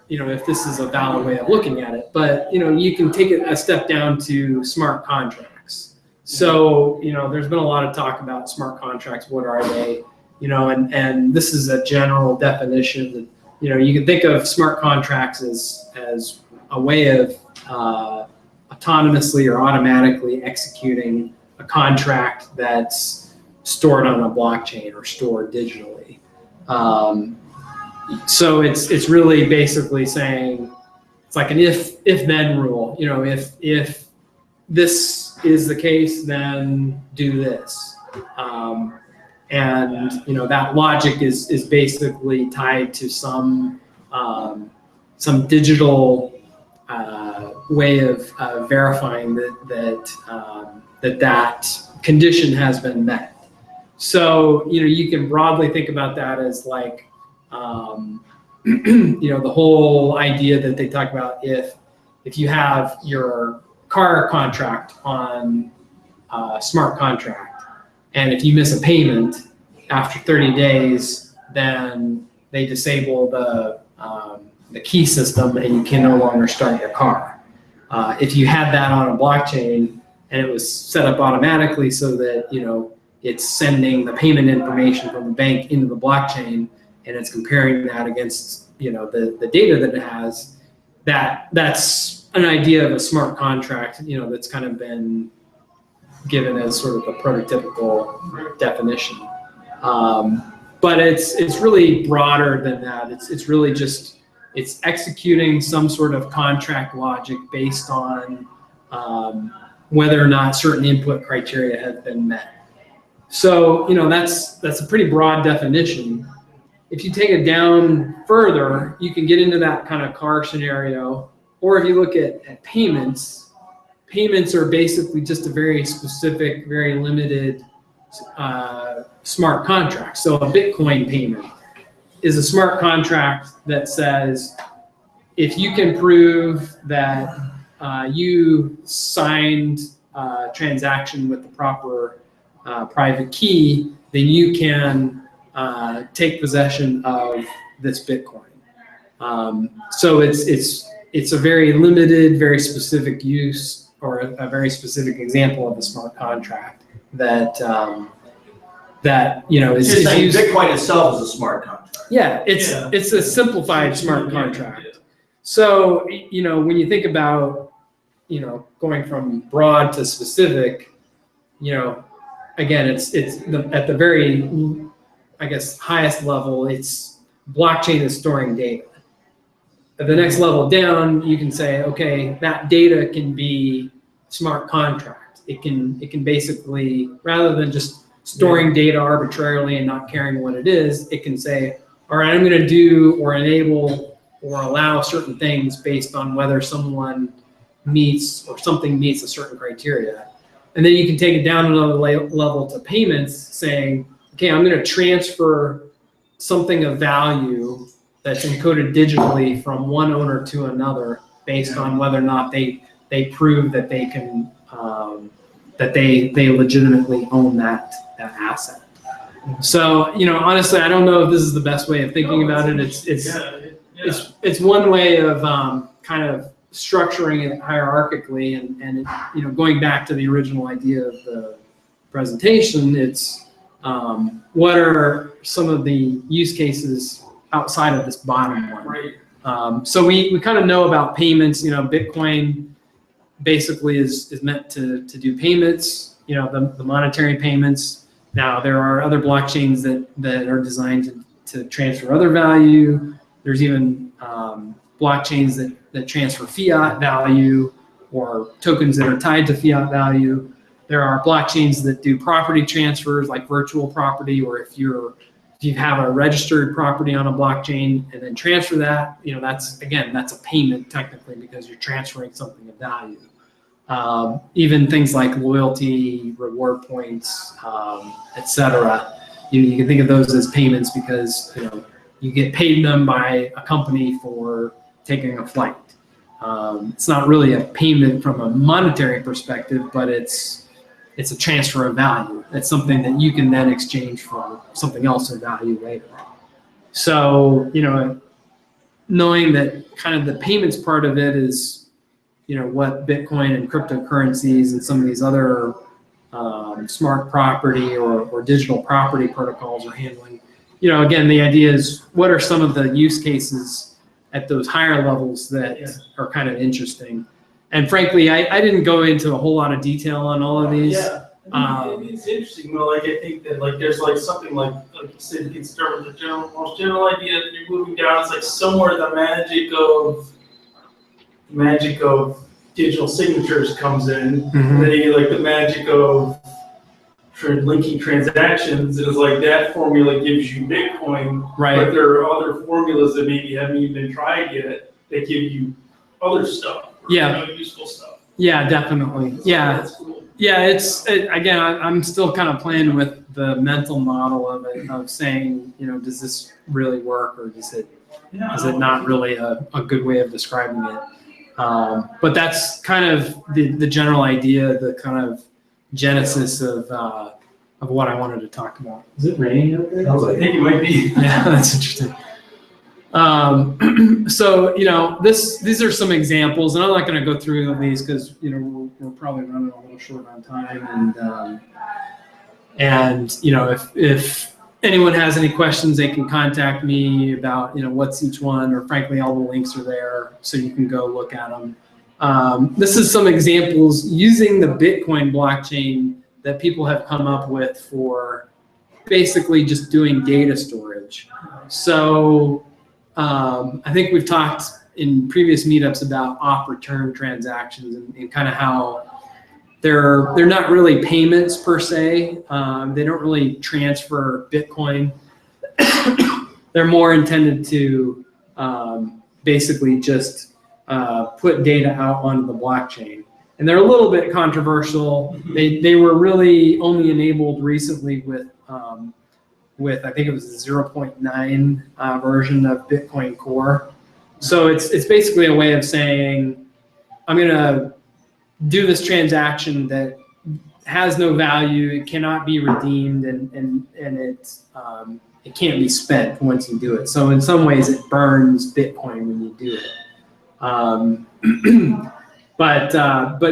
if this is a valid way of looking at it, but you can take it a step down to smart contracts. So there's been a lot of talk about smart contracts. What are they? And this is a general definition. You can think of smart contracts as a way of autonomously or automatically executing a contract that's stored on a blockchain or stored digitally. So it's really basically saying it's like an if then rule. If this is the case, then do this. And that logic is basically tied to some digital way of verifying that condition has been met. So you can broadly think about that as like the whole idea that they talk about if you have your car contract on a smart contract, and if you miss a payment after 30 days, then they disable the key system and you can no longer start your car. If you had that on a blockchain and it was set up automatically so that it's sending the payment information from the bank into the blockchain and it's comparing that against the data that it has, that's an idea of a smart contract that's kind of been given as sort of a prototypical definition. But it's really broader than that. It's really just it's executing some sort of contract logic based on whether or not certain input criteria have been met. So that's a pretty broad definition. If you take it down further, you can get into that kind of car scenario. Or if you look at payments are basically just a very specific, very limited smart contract. So a Bitcoin payment is a smart contract that says, if you can prove that you signed a transaction with the proper private key, then you can take possession of this Bitcoin. So it's a very limited, very specific use, or a very specific example of a smart contract that is used. Bitcoin itself is a smart contract. Yeah, it's a simplified smart contract. So, when you think about, going from broad to specific, again, it's at the very, I guess, highest level, it's blockchain is storing data. At the next level down, you can say, okay, that data can be smart contract. It can basically, rather than just storing data arbitrarily and not caring what it is, it can say, all right, I'm going to do or enable or allow certain things based on whether someone meets or something meets a certain criteria. And then you can take it down another level to payments, saying, okay, I'm going to transfer something of value that's encoded digitally from one owner to another based on whether or not they prove that they can, that they legitimately own that asset. So, honestly, I don't know if this is the best way of thinking about it. It's one way of kind of structuring it hierarchically, and going back to the original idea of the presentation, it's what are some of the use cases outside of this bottom one. Right. So we kind of know about payments. Bitcoin basically is meant to do payments, the monetary payments. Now there are other blockchains that are designed to transfer other value. There's even blockchains that transfer fiat value, or tokens that are tied to fiat value. There are blockchains that do property transfers, like virtual property, or if you have a registered property on a blockchain and then transfer that, that's a payment technically, because you're transferring something of value. Even things like loyalty, reward points, etc. You can think of those as payments because you get paid them by a company for taking a flight. It's not really a payment from a monetary perspective, but it's a transfer of value. It's something that you can then exchange for something else of value later. So, knowing that kind of the payments part of it is, what Bitcoin and cryptocurrencies and some of these other smart property or digital property protocols are handling. Again, the idea is, what are some of the use cases at those higher levels that are kind of interesting? And frankly, I didn't go into a whole lot of detail on all of these. Yeah, it's interesting. I think that there's something like you said, you can start with the most general idea, and you're moving down. It's somewhere the magic of digital signatures comes in. Mm-hmm. And then you get the magic of linking transactions, and it's that formula gives you Bitcoin. Right. But there are other formulas that maybe haven't even been tried yet that give you other stuff. Useful stuff. Yeah, definitely. Yeah. That's cool. Yeah, again, I'm still kind of playing with the mental model of it, of saying, does this really work, or is it not really a good way of describing it? But that's kind of the general idea, the kind of genesis of what I wanted to talk about. Is it raining out there? I think it might be. Yeah, that's interesting. So these are some examples, and I'm not going to go through these because we're probably running a little short on time, and if anyone has any questions, they can contact me about what's each one, or frankly, all the links are there, so you can go look at them. This is some examples using the Bitcoin blockchain that people have come up with for basically just doing data storage. So I think we've talked in previous meetups about off-return transactions and kind of how they're not really payments per se. They don't really transfer Bitcoin. They're more intended to basically just put data out onto the blockchain. and they're a little bit controversial. They were really only enabled recently with I think it was the 0.9 version of Bitcoin Core. So it's basically a way of saying, I'm going to do this transaction that has no value, it cannot be redeemed, and it can't be spent once you do it. So in some ways it burns Bitcoin when you do it. But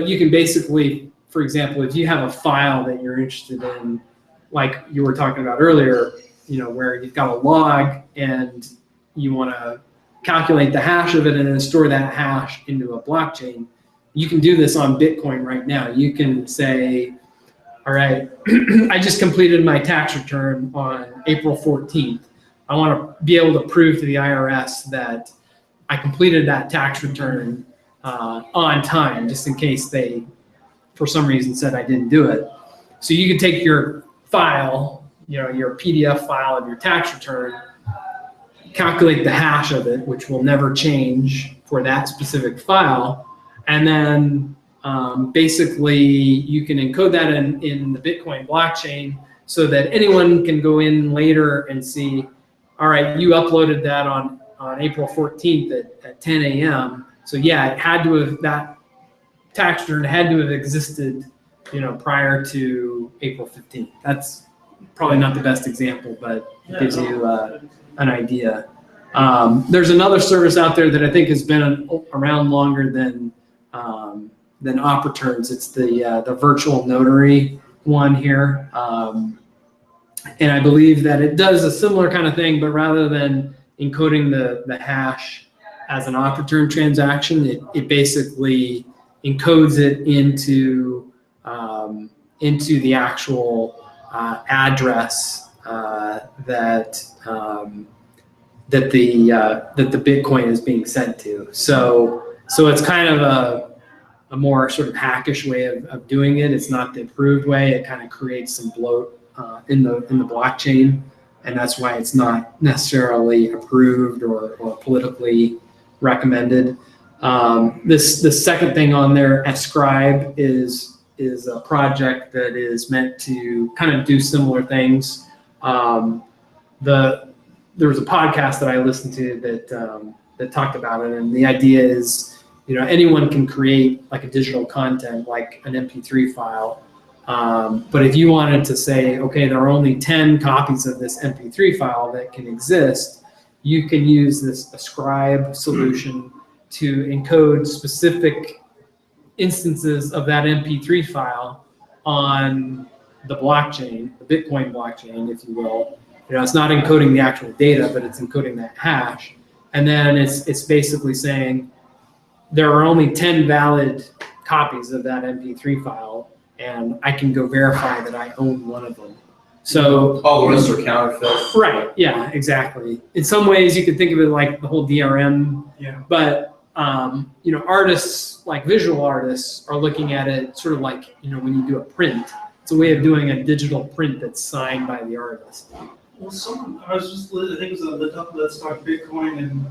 you can basically, for example, if you have a file that you're interested in, like you were talking about earlier, where you've got a log and you want to calculate the hash of it and then store that hash into a blockchain, you can do this on Bitcoin right now. You can say, all right, I just completed my tax return on April 14th. I want to be able to prove to the IRS that I completed that tax return on time, just in case they, for some reason, said I didn't do it. So you can take your file, your PDF file of your tax return, calculate the hash of it, which will never change for that specific file, and then basically you can encode that in the Bitcoin blockchain so that anyone can go in later and see, all right, you uploaded that on April 14th at 10 a.m. So yeah, it had to have, that tax return had to have existed, prior to April 15th. That's probably not the best example, but it gives you an idea. There's another service out there that I think has been around longer than Operturns. It's the virtual notary one here. And I believe that it does a similar kind of thing, but rather than encoding the hash as an Operturn transaction, it basically encodes it into the actual address that the Bitcoin is being sent to. So it's kind of a more sort of hackish way of doing it. It's not the approved way. It kind of creates some bloat in the blockchain, and that's why it's not necessarily approved or politically recommended. The second thing on there, Ascribe, is a project that is meant to kind of do similar things. There was a podcast that I listened to that talked about it, and the idea is, anyone can create like a digital content, like an MP3 file. But if you wanted to say, okay, there are only 10 copies of this MP3 file that can exist, you can use this Ascribe solution to encode specific instances of that MP3 file on the blockchain, the Bitcoin blockchain, if you will. It's not encoding the actual data, but it's encoding that hash. And then it's basically saying there are only 10 valid copies of that MP3 file, and I can go verify that I own one of them. So all the rest are counterfeit. Right. Yeah. Exactly. In some ways, you could think of it like the whole DRM. Yeah. But artists, like visual artists, are looking at it sort of like when you do a print. It's a way of doing a digital print that's signed by the artist. Well, I think it was on the top of Let's Talk Bitcoin, and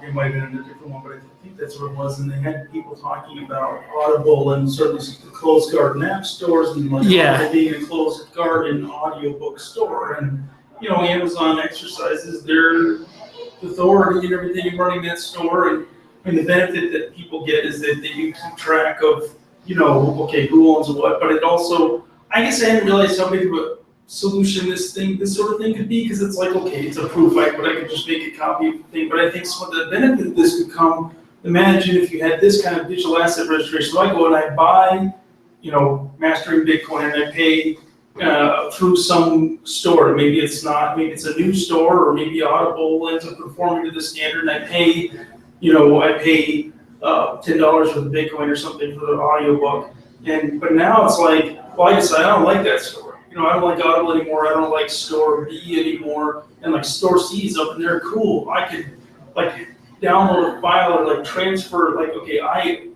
it might have been a different one, but I think that's what it was. And they had people talking about Audible and certainly the closed garden app stores, and Audible being a closed garden audiobook store. And Amazon exercises their authority and everything in running that store. And the benefit that people get is that they do keep track of, okay, who owns what. But it also, I guess I didn't realize how big of a solution this sort of thing could be, because it's like, okay, it's a proof, but I could just make a copy of the thing. But I think some of the benefit of this could come, imagine if you had this kind of digital asset registration. So I go and I buy, Mastering Bitcoin, and I pay through some store. Maybe it's a new store, or maybe Audible ends up conforming to the standard, and I pay $10 for the Bitcoin or something for the audiobook. But now it's like, well, I decide I don't like that store. I don't like Audible anymore. I don't like Store B anymore. And like Store C is up, and they're cool. I could like download a file or like transfer, like, okay, I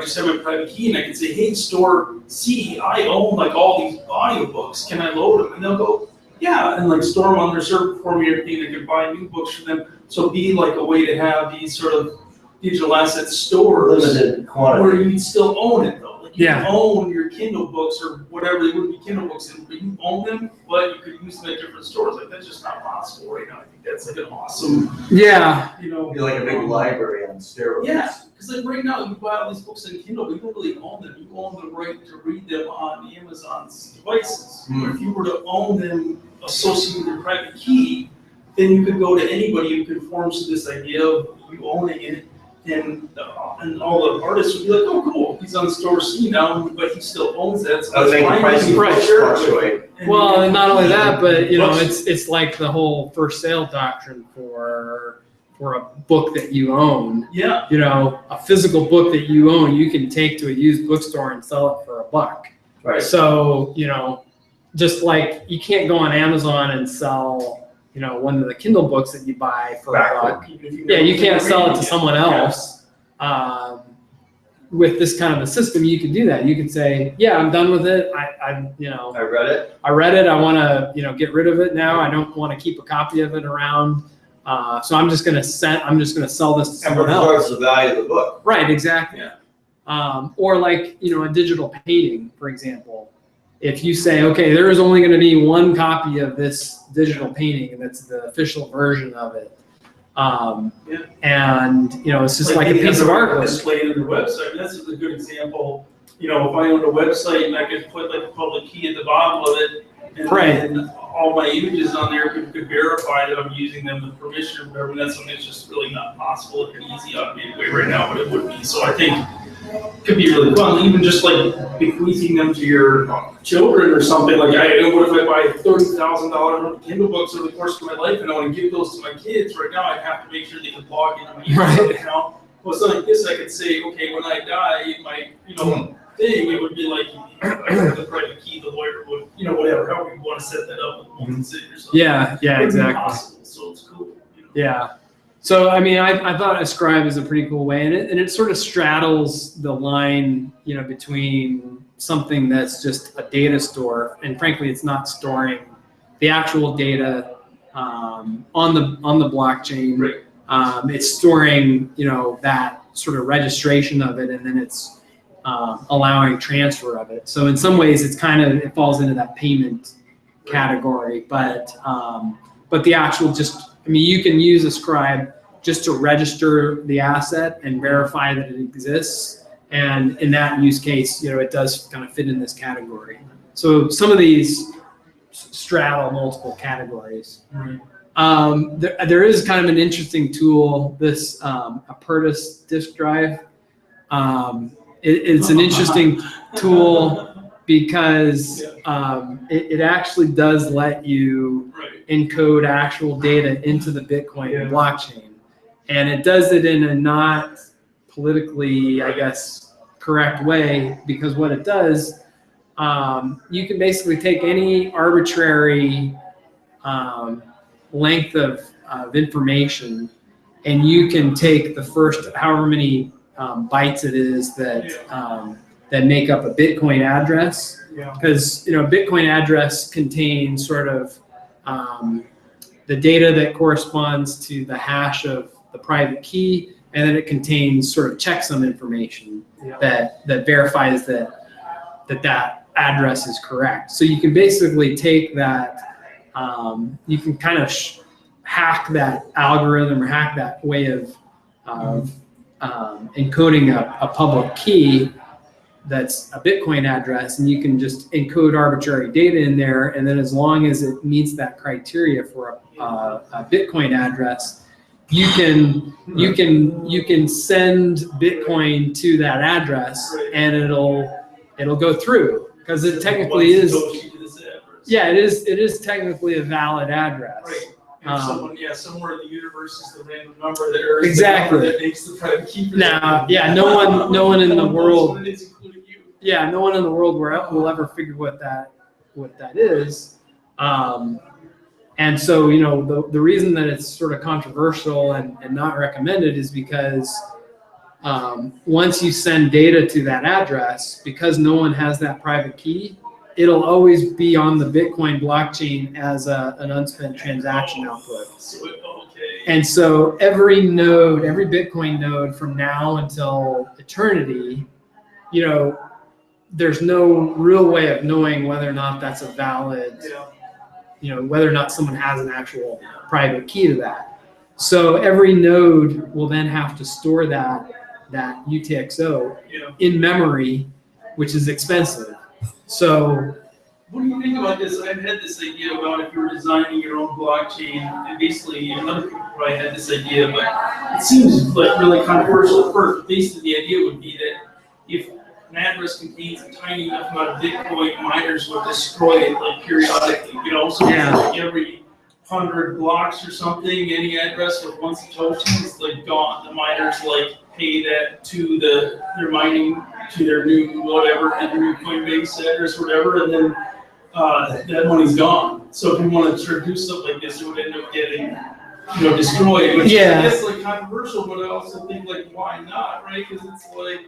just have my private key, and I can say, hey, Store C, I own like all these audiobooks. Can I load them? And they'll go, yeah, and like store them on their server for me, everything. They can buy new books for them. So be like a way to have these sort of digital asset stores Limited quantity. where you still own it though. Yeah. own your Kindle books or whatever they would be Kindle books, but you own them, but you could use them at different stores. Like that's just not possible right now. I think that's like an awesome, Yeah. you know, Be like a big library on steroids. yeah, because like right now you buy all these books in Kindle, but you don't really own them. You own the right to read them on Amazon's devices. But if you were to own them associated with your private key, then you could go to anybody who conforms to this idea of you owning it, and all the artists would be like, oh, cool, he's on store C now, but he still owns that. So I was thinking pricing fluctuate. Well, and not only that, but you know, it's like the whole first sale doctrine for a book that you own. Yeah. You know, a physical book that you own, you can take to a used bookstore and sell it for $1. Right. So, you know, just like you can't go on Amazon and sell, you know, one of the Kindle books that you buy for $1. Yeah, you can't sell it to someone else. With this kind of a system, you can do that. You can say, yeah, I'm done with it. You know, I read it. I want to, you know, get rid of it now. I don't want to keep a copy of it around. So I'm just gonna sell this to someone else. And regards the value of the book. Right, exactly. Yeah. Or like, you know, a digital painting, for example. If you say, okay, there is only going to be one copy of this digital painting, and that's the official version of it. And you know, it's just like a piece of artwork. Displayed on their website. This is a good example. You know, if I owned a website and I could put like a public key at the bottom of it, and then all my images on there could verify that I'm using them with permission or whatever. That's something that's just really not possible in an easy automated way right now, but it would be. So I think it could be really fun, even just like bequeathing them to your children or something. Like, what if I buy $30,000 worth of Kindle books over the course of my life and I want to give those to my kids? Right now, I have to make sure they can log into my email account. Well, something like this, I could say, okay, when I die, my thing, it would be like the private key, the lawyer would, whatever, however you want to set that up with multi-sig or something. Yeah, exactly. Possible, so it's cool. Yeah. So, I mean, I thought a scribe is a pretty cool way, and it sort of straddles the line, between something that's just a data store, and frankly, it's not storing the actual data on the blockchain. Right. It's storing, that sort of registration of it, and then it's allowing transfer of it. So in some ways, it falls into that payment category, but the actual you can use a scribe just to register the asset and verify that it exists. And in that use case, it does kind of fit in this category. So some of these straddle multiple categories. Right. There is kind of an interesting tool, this Apertus disk drive. It's an interesting tool because it actually does let you encode actual data into the Bitcoin blockchain. And it does it in a not politically, I guess, correct way, because what it does, you can basically take any arbitrary length of information, and you can take the first however many bytes it is that make up a Bitcoin address. Because Bitcoin address contains sort of the data that corresponds to the hash of the private key, and then it contains sort of checksum information that verifies that address is correct. So you can basically take that, you can kind of hack that algorithm or hack that way of encoding a public key that's a Bitcoin address, and you can just encode arbitrary data in there, and then as long as it meets that criteria for a Bitcoin address, you can send Bitcoin to that address, and it'll go through, because it technically is. Yeah, it is technically a valid address. Right. And somewhere in the universe is the random number that exactly that makes the private key. Now, no one in the world. Yeah, no one in the world will ever figure what that is. And so, the reason that it's sort of controversial and not recommended is because once you send data to that address, because no one has that private key, it'll always be on the Bitcoin blockchain as an unspent transaction output. And so every Bitcoin node from now until eternity, there's no real way of knowing whether or not that's a valid, whether or not someone has an actual private key to that. So every node will then have to store that UTXO in memory, which is expensive. So what do you think about this? I've had this idea about if you're designing your own blockchain, and basically another people probably had this idea, but it seems like really controversial at first. Basically, the idea would be that if an address contains a tiny enough amount of Bitcoin, miners would destroy it like periodically, so like every 100 blocks or something, any address with one Satoshi is like gone. The miners like pay that to their mining, to their new whatever, their new Coinbase address, whatever, and then that money's gone. So if you want to try to do something like this, it would end up getting destroyed. Which I guess like controversial, but I also think like why not, right? Because it's like,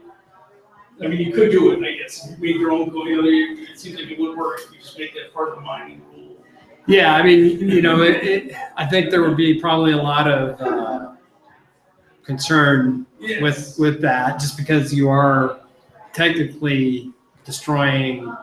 I mean, you could do it, I guess. If you made your own coin, it seems like it would work if you just make that part of the mining rule. Yeah, I mean, I think there would be probably a lot of concern with that, just because you are technically destroying,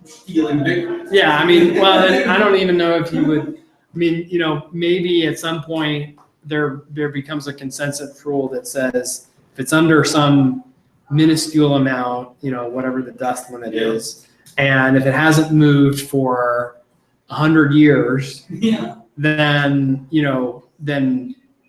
stealing Bitcoin. Yeah, I mean, well, I don't even know if you would. I mean, maybe at some point there becomes a consensus rule that says if it's under some minuscule amount, whatever the dust limit is, and if it hasn't moved for 100 years, then the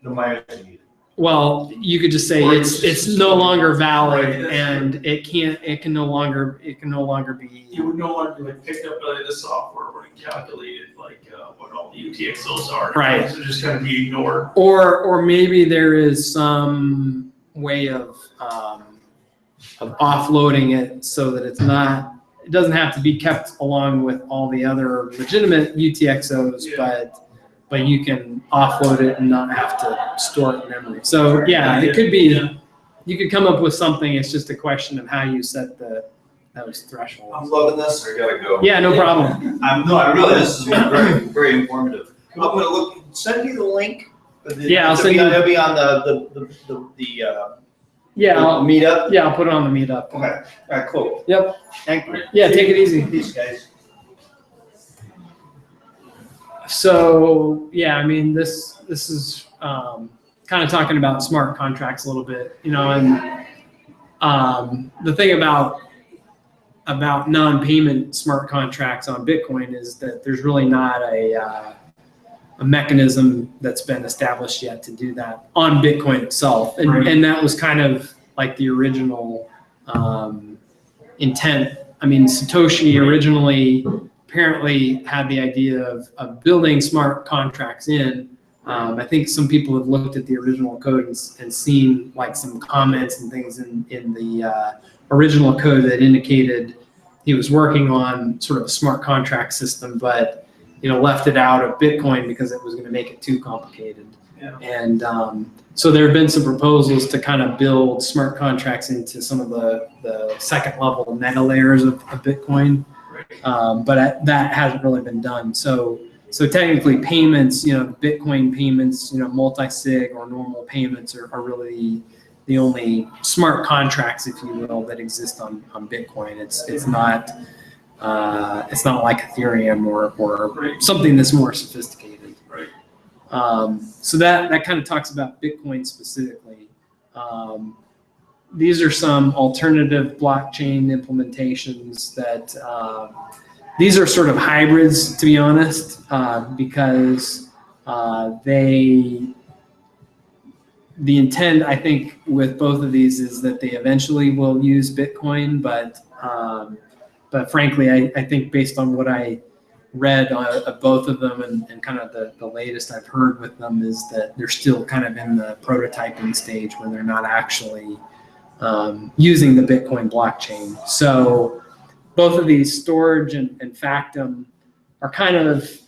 miners need it. Well, you could just say it's no longer valid, and it can no longer be. You would no longer like picked up by the software or calculated like what all the UTXOs are. Right. So just kind of be ignored. Or maybe there is some way of offloading it so that it doesn't have to be kept along with all the other legitimate UTXOs, but you can offload it and not have to store it in memory. So it could be, you could come up with something. It's just a question of how you set those thresholds. I'm loving this. I gotta go. Yeah, no problem. This has been very, very informative. I'm gonna send you the link. I'll send you. It'll be on the meetup. Yeah, I'll put it on the meetup. Okay. All right. Cool. Yep. Thank you. Yeah, take it easy. Peace, guys. So I mean, this is kind of talking about smart contracts a little bit, and the thing about non-payment smart contracts on Bitcoin is that there's really not a mechanism that's been established yet to do that on Bitcoin itself, and that was kind of like the original intent. I mean, Satoshi originally apparently had the idea of building smart contracts in. I think some people have looked at the original code and seen like some comments and things in the original code that indicated he was working on sort of a smart contract system, but left it out of Bitcoin because it was going to make it too complicated. Yeah. And so there have been some proposals to kind of build smart contracts into some of the second level meta layers of Bitcoin. But that hasn't really been done. So technically payments, Bitcoin payments, multi-sig or normal payments are really the only smart contracts, if you will, that exist on Bitcoin. It's not like Ethereum or something that's more sophisticated. Right. So that kind of talks about Bitcoin specifically. These are some alternative blockchain implementations that these are sort of hybrids, to be honest, because the intent, I think, with both of these is that they eventually will use Bitcoin, but frankly, I think based on what I read of both of them and kind of the latest I've heard with them is that they're still kind of in the prototyping stage where they're not actually using the Bitcoin blockchain. So both of these, storage and Factom, are kind of,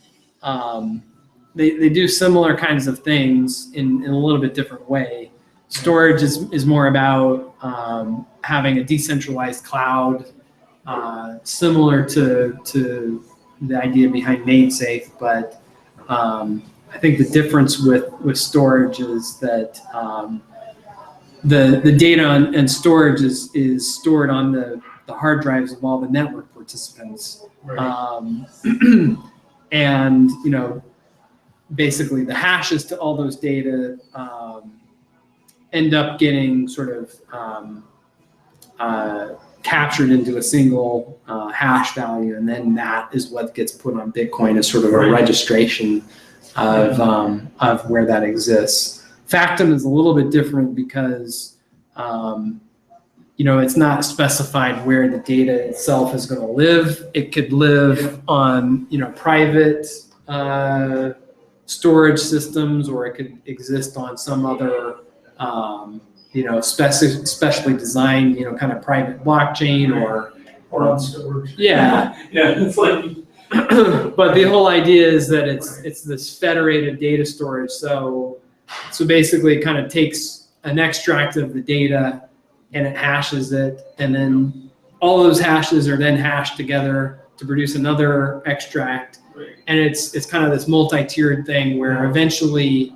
they do similar kinds of things in a little bit different way. Storage is more about having a decentralized cloud, similar to the idea behind MadeSafe, but I think the difference with storage is that the data and storage is stored on the hard drives of all the network participants. Right. And, you know, basically the hashes to all those data end up getting sort of captured into a single hash value, and then that is what gets put on Bitcoin as sort of a registration of where that exists. Factum is a little bit different because you know, it's not specified where the data itself is going to live. It could live on, you know, private storage systems, or it could exist on some other you know, specially designed, you know, kind of private blockchain or on storage. Yeah. Yeah, it's like. But the whole idea is that it's this federated data storage. So basically it kind of takes an extract of the data and it hashes it, and then all those hashes are then hashed together to produce another extract. Right. And it's kind of this multi-tiered thing where eventually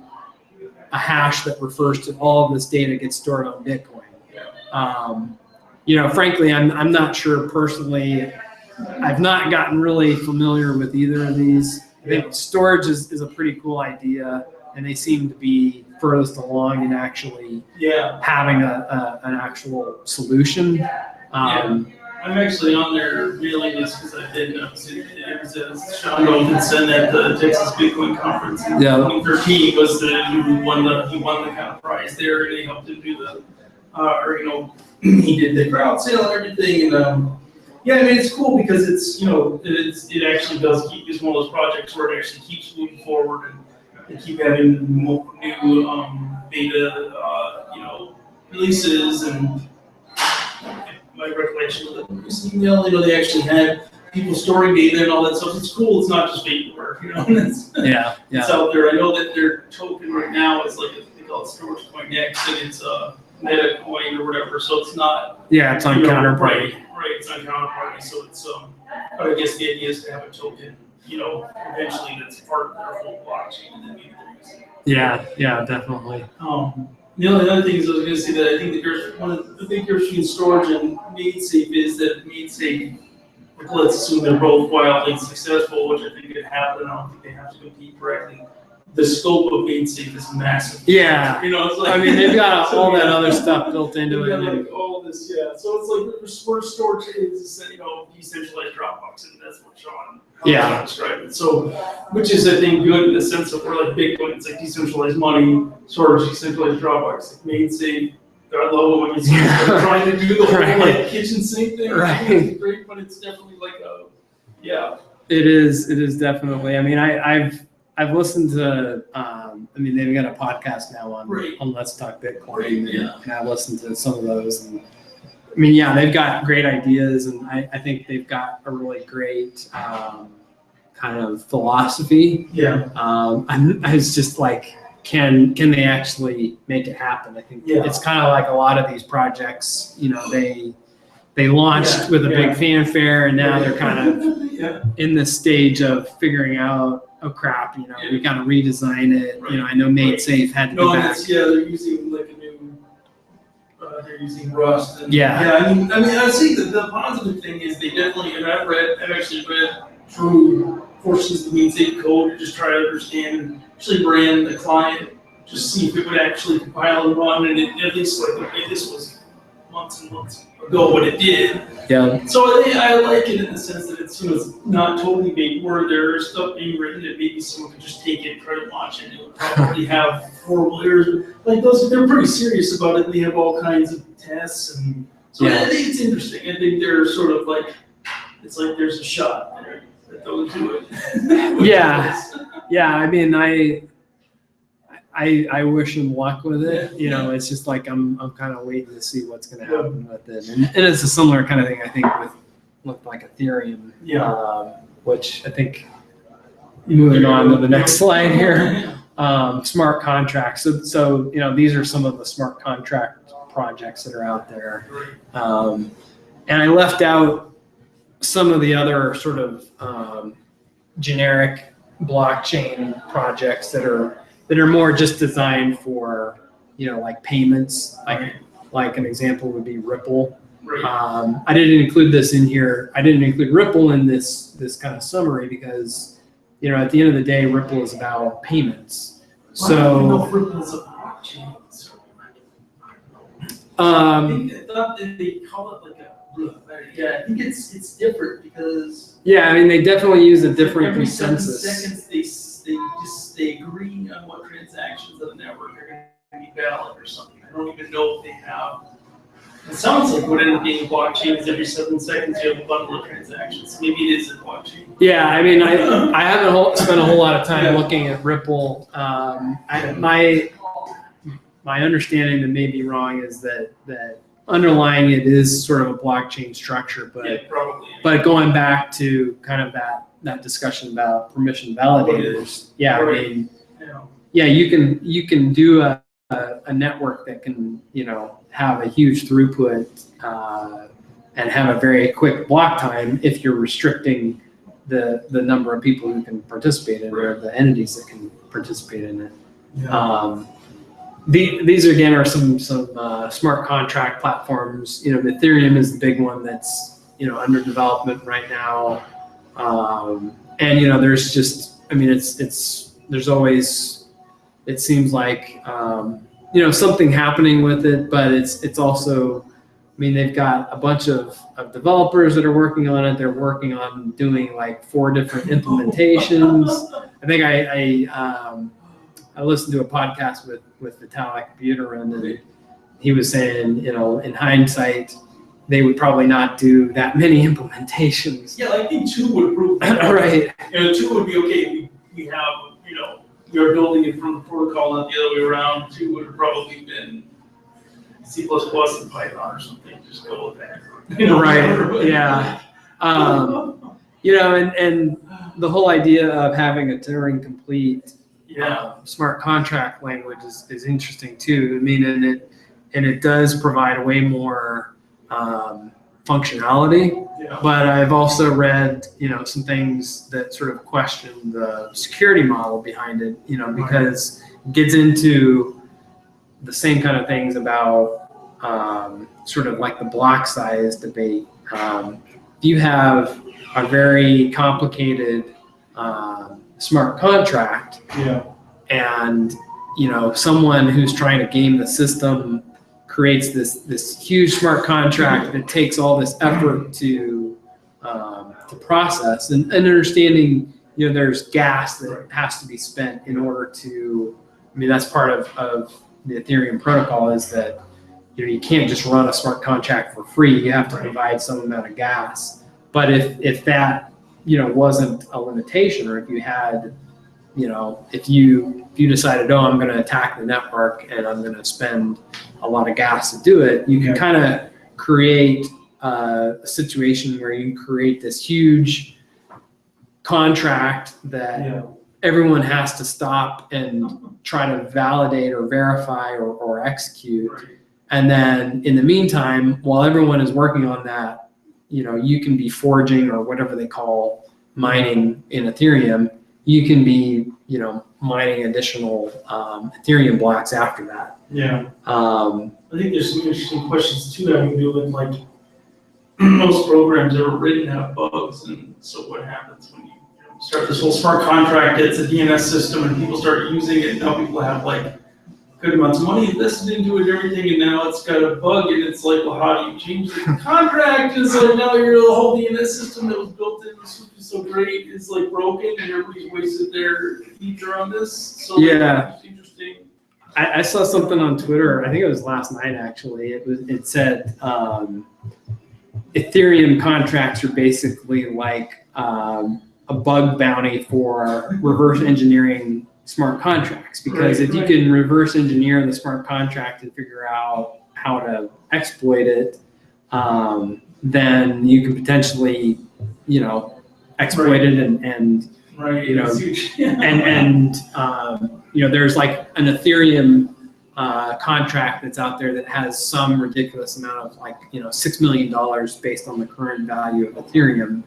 a hash that refers to all of this data gets stored on Bitcoin. You know, frankly, I'm not sure personally. I've not gotten really familiar with either of these. I think storage is a pretty cool idea, and they seem to be furthest along in actually having an actual solution. I'm actually on their mailing list because I did notice it says Sean Wilkinson at the Texas Bitcoin Conference in 2013 was he won the kind of prize there, and they helped him do the or you know, he did the crowd sale and everything, and yeah, I mean, it's cool because it's, you know, it actually does keep, it's one of those projects where it actually keeps moving forward, and they keep having more new beta you know, releases. And my recollection of the recent email, you know, they actually had people storing data and all that stuff. It's cool. It's not just vaporware, you know. It's out there. I know that their token right now is like, they call it Storage Coin X, and it's Meta coin or whatever. So it's not. Yeah, it's on counterparty. Right, it's on counterparty. So it's but I guess the idea is to have a token, you know, eventually that's part of their whole blockchain, and then maybe they're using it. Yeah, definitely. The only other thing is I was going to say that I think that there's one of the big difference between storage and MaidSafe is that MaidSafe, like, let's assume they're both wildly successful, which I think could happen. I don't think they have to compete correctly. The scope of MaidSafe is massive. Yeah, you know, it's like, I mean, they've got all that other stuff built into it. Like all this, So it's like storage is, you know, decentralized Dropbox, and that's what Sean described it. So, which is, I think, good in the sense of where like Bitcoin, it's like decentralized money, storage, decentralized Dropbox, like MaidSafe. I love it when you're trying to do the whole like kitchen sink thing. Right. It's great, but it's definitely like It is definitely. I mean, I've listened to, I mean, they've got a podcast now on Let's Talk Bitcoin, and I've listened to some of those. And I mean, they've got great ideas, and I think they've got a really great kind of philosophy. I was just like, can they actually make it happen? I think it's kind of like a lot of these projects, you know, they launched with a big fanfare, and now they're kind of in this stage of figuring out, oh crap, you know, we got to redesign it. You know, I know MaidSafe had to go back. They're using like a new, they're using Rust. And, I mean, I see the positive thing is they definitely, and I've actually read through portions of the MaidSafe code to just try to understand, and actually ran the client, just see if it would actually compile and run, and at least like, this was months and months ago when it did. So I like it in the sense that it's, you know, it's not totally vaporware. There's stuff being written that maybe someone could just take it, try to launch it, and it would probably have horrible errors. Like those, they're pretty serious about it. They have all kinds of tests, and so I think it's interesting. I think they're sort of like, it's like there's a shot there that they'll do it. I mean, I wish them luck with it. You know, it's just like I'm kind of waiting to see what's going to happen with it. And it's a similar kind of thing, I think, with like Ethereum, which I think, moving on to the next slide here, smart contracts. So you know, these are some of the smart contract projects that are out there. And I left out some of the other sort of generic blockchain projects that are more just designed for, you know, like payments. Like an example would be Ripple. Right. I didn't include this in here. I didn't include Ripple in this kind of summary because, you know, at the end of the day, Ripple is about payments. Well, I don't even know So, if Ripple is a blockchain. I thought that they call it like I think it's different because yeah, I mean, they definitely use a different every 7 consensus. seconds they agree on what transactions of the network are going to be valid or something. I don't even know if they have. It sounds like what ended up being a blockchain is every 7 seconds you have a bundle of transactions. Maybe it is a blockchain. Yeah, I mean, I haven't spent a whole lot of time Yeah. looking at Ripple. My understanding, that may be wrong, is that underlying it is sort of a blockchain structure, but Yeah, probably. but going back to kind of that discussion about permission validators, yeah, I mean, yeah, you can do a network that can, you know, have a huge throughput and have a very quick block time if you're restricting the number of people who can participate in it, or the entities that can participate in it. Yeah. These again are some smart contract platforms. You know, Ethereum is the big one that's, you know, under development right now. And you know, there's just, I mean, there's always, it seems like, you know, something happening with it, but it's also, I mean, they've got a bunch of developers that are working on it. They're working on doing like 4 different implementations. I think I listened to a podcast with Vitalik Buterin, and he was saying, you know, in hindsight, they would probably not do that many implementations. Yeah, I think 2 would prove that. Right. You know, 2 would be okay. We have, you know, we are building it from the protocol, not the other way around. 2 would have probably been C++ and Python or something. Just go with that. You know, Right. Yeah. You know, and the whole idea of having a Turing complete smart contract language is interesting too. I mean, and it does provide way more functionality. Yeah. But I've also read, you know, some things that sort of question the security model behind it. You know, because it gets into the same kind of things about sort of like the block size debate. If you have a very complicated smart contract, and you know, someone who's trying to game the system creates this huge smart contract that takes all this effort to process, and understanding, you know, there's gas that has to be spent in order to, I mean, that's part of the Ethereum protocol, is that, you know, you can't just run a smart contract for free. You have to provide some amount of gas. But if that, you know, wasn't a limitation, or if you had, you know, if you decided, oh, I'm going to attack the network and I'm going to spend a lot of gas to do it, you can kind of create a situation where you create this huge contract that everyone has to stop and try to validate or verify or execute. And then in the meantime, while everyone is working on that, you know, you can be forging, or whatever they call mining in Ethereum. You can be, you know, mining additional Ethereum blocks after that. Yeah. I think there's some interesting questions too having to do with, like, most programs ever written have bugs, and so what happens when you start this whole smart contract? It's a DNS system, and people start using it. Now people have like good amounts of money invested into it, everything, and now it's got a bug, and it's like, well, how do you change the contract? And so now the whole DNS system that was built in was so great is like broken, and everybody's wasted their ether on this. So it's interesting. I saw something on Twitter. I think it was last night actually. It said Ethereum contracts are basically like a bug bounty for reverse engineering smart contracts, because if you can reverse engineer the smart contract and figure out how to exploit it, then you can potentially, you know, exploit it and you know, and you know, there's like an Ethereum contract that's out there that has some ridiculous amount of, like, you know, $6 million based on the current value of Ethereum.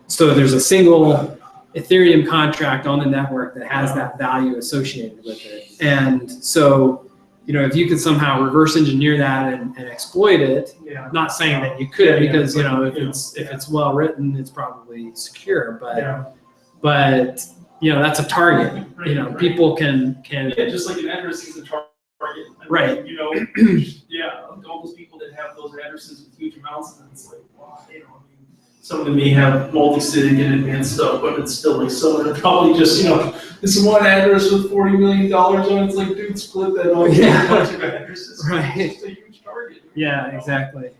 So there's a single Ethereum contract on the network that has that value associated with it. And so if you could somehow reverse engineer that and exploit it, Yeah. not saying that you could, Yeah, because but, if it's well written, it's probably secure. Yeah. But that's a target. Right. People can Yeah, just like an address is a target. I mean, Right. Yeah, like all those people that have those addresses with huge amounts, and it's like, wow, I mean, some of them may have multi-sig and advanced stuff, but it's still like someone that probably just, this one address with $40 million on it. It's like, dude, split that up. Yeah. A bunch of addresses. Right. It's just a huge target. Yeah, exactly.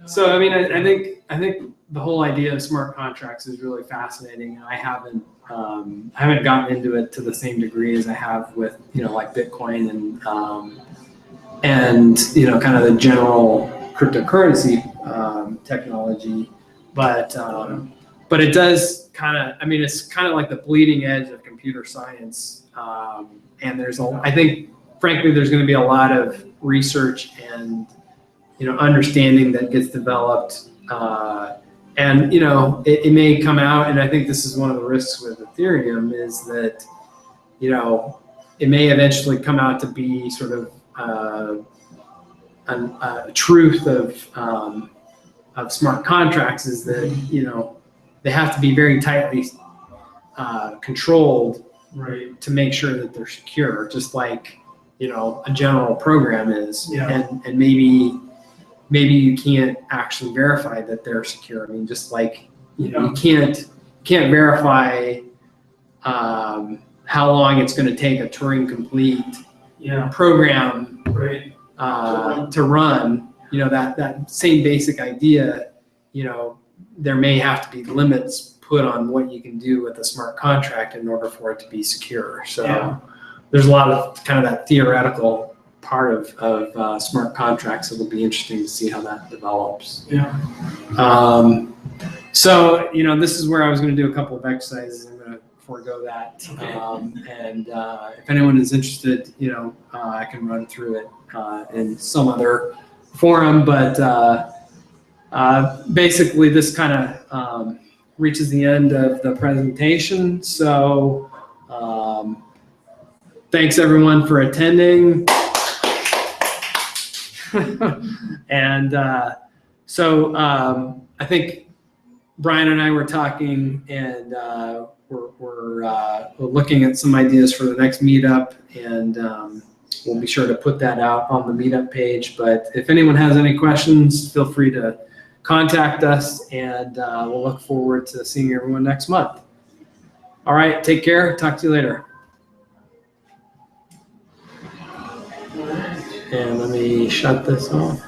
So I mean, I think the whole idea of smart contracts is really fascinating. I haven't gotten into it to the same degree as I have with like Bitcoin and kind of the general cryptocurrency technology, but it does kind of, I mean, it's kind of like the bleeding edge of computer science, and I think frankly there's going to be a lot of research and understanding that gets developed, and it may come out, and I think this is one of the risks with Ethereum is that it may eventually come out to be sort of a truth of smart contracts is that they have to be very tightly controlled, Right. to make sure that they're secure, just like a general program is. Yeah. And maybe you can't actually verify that they're secure. I mean, just like you can't verify how long it's going to take a Turing complete program Right. to run. That same basic idea. There may have to be limits put on what you can do with a smart contract in order for it to be secure. So there's a lot of kind of that theoretical part of smart contracts. It'll be interesting to see how that develops. Yeah. So this is where I was going to do a couple of exercises. I'm going to forego that. And if anyone is interested, I can run through it in some other forum. But basically, this kind of reaches the end of the presentation. So thanks everyone for attending. And so I think Brian and I were talking, and we're looking at some ideas for the next meetup, and we'll be sure to put that out on the meetup page. But if anyone has any questions, feel free to contact us, and we'll look forward to seeing everyone next month. All right, take care. Talk to you later. And let me shut this off.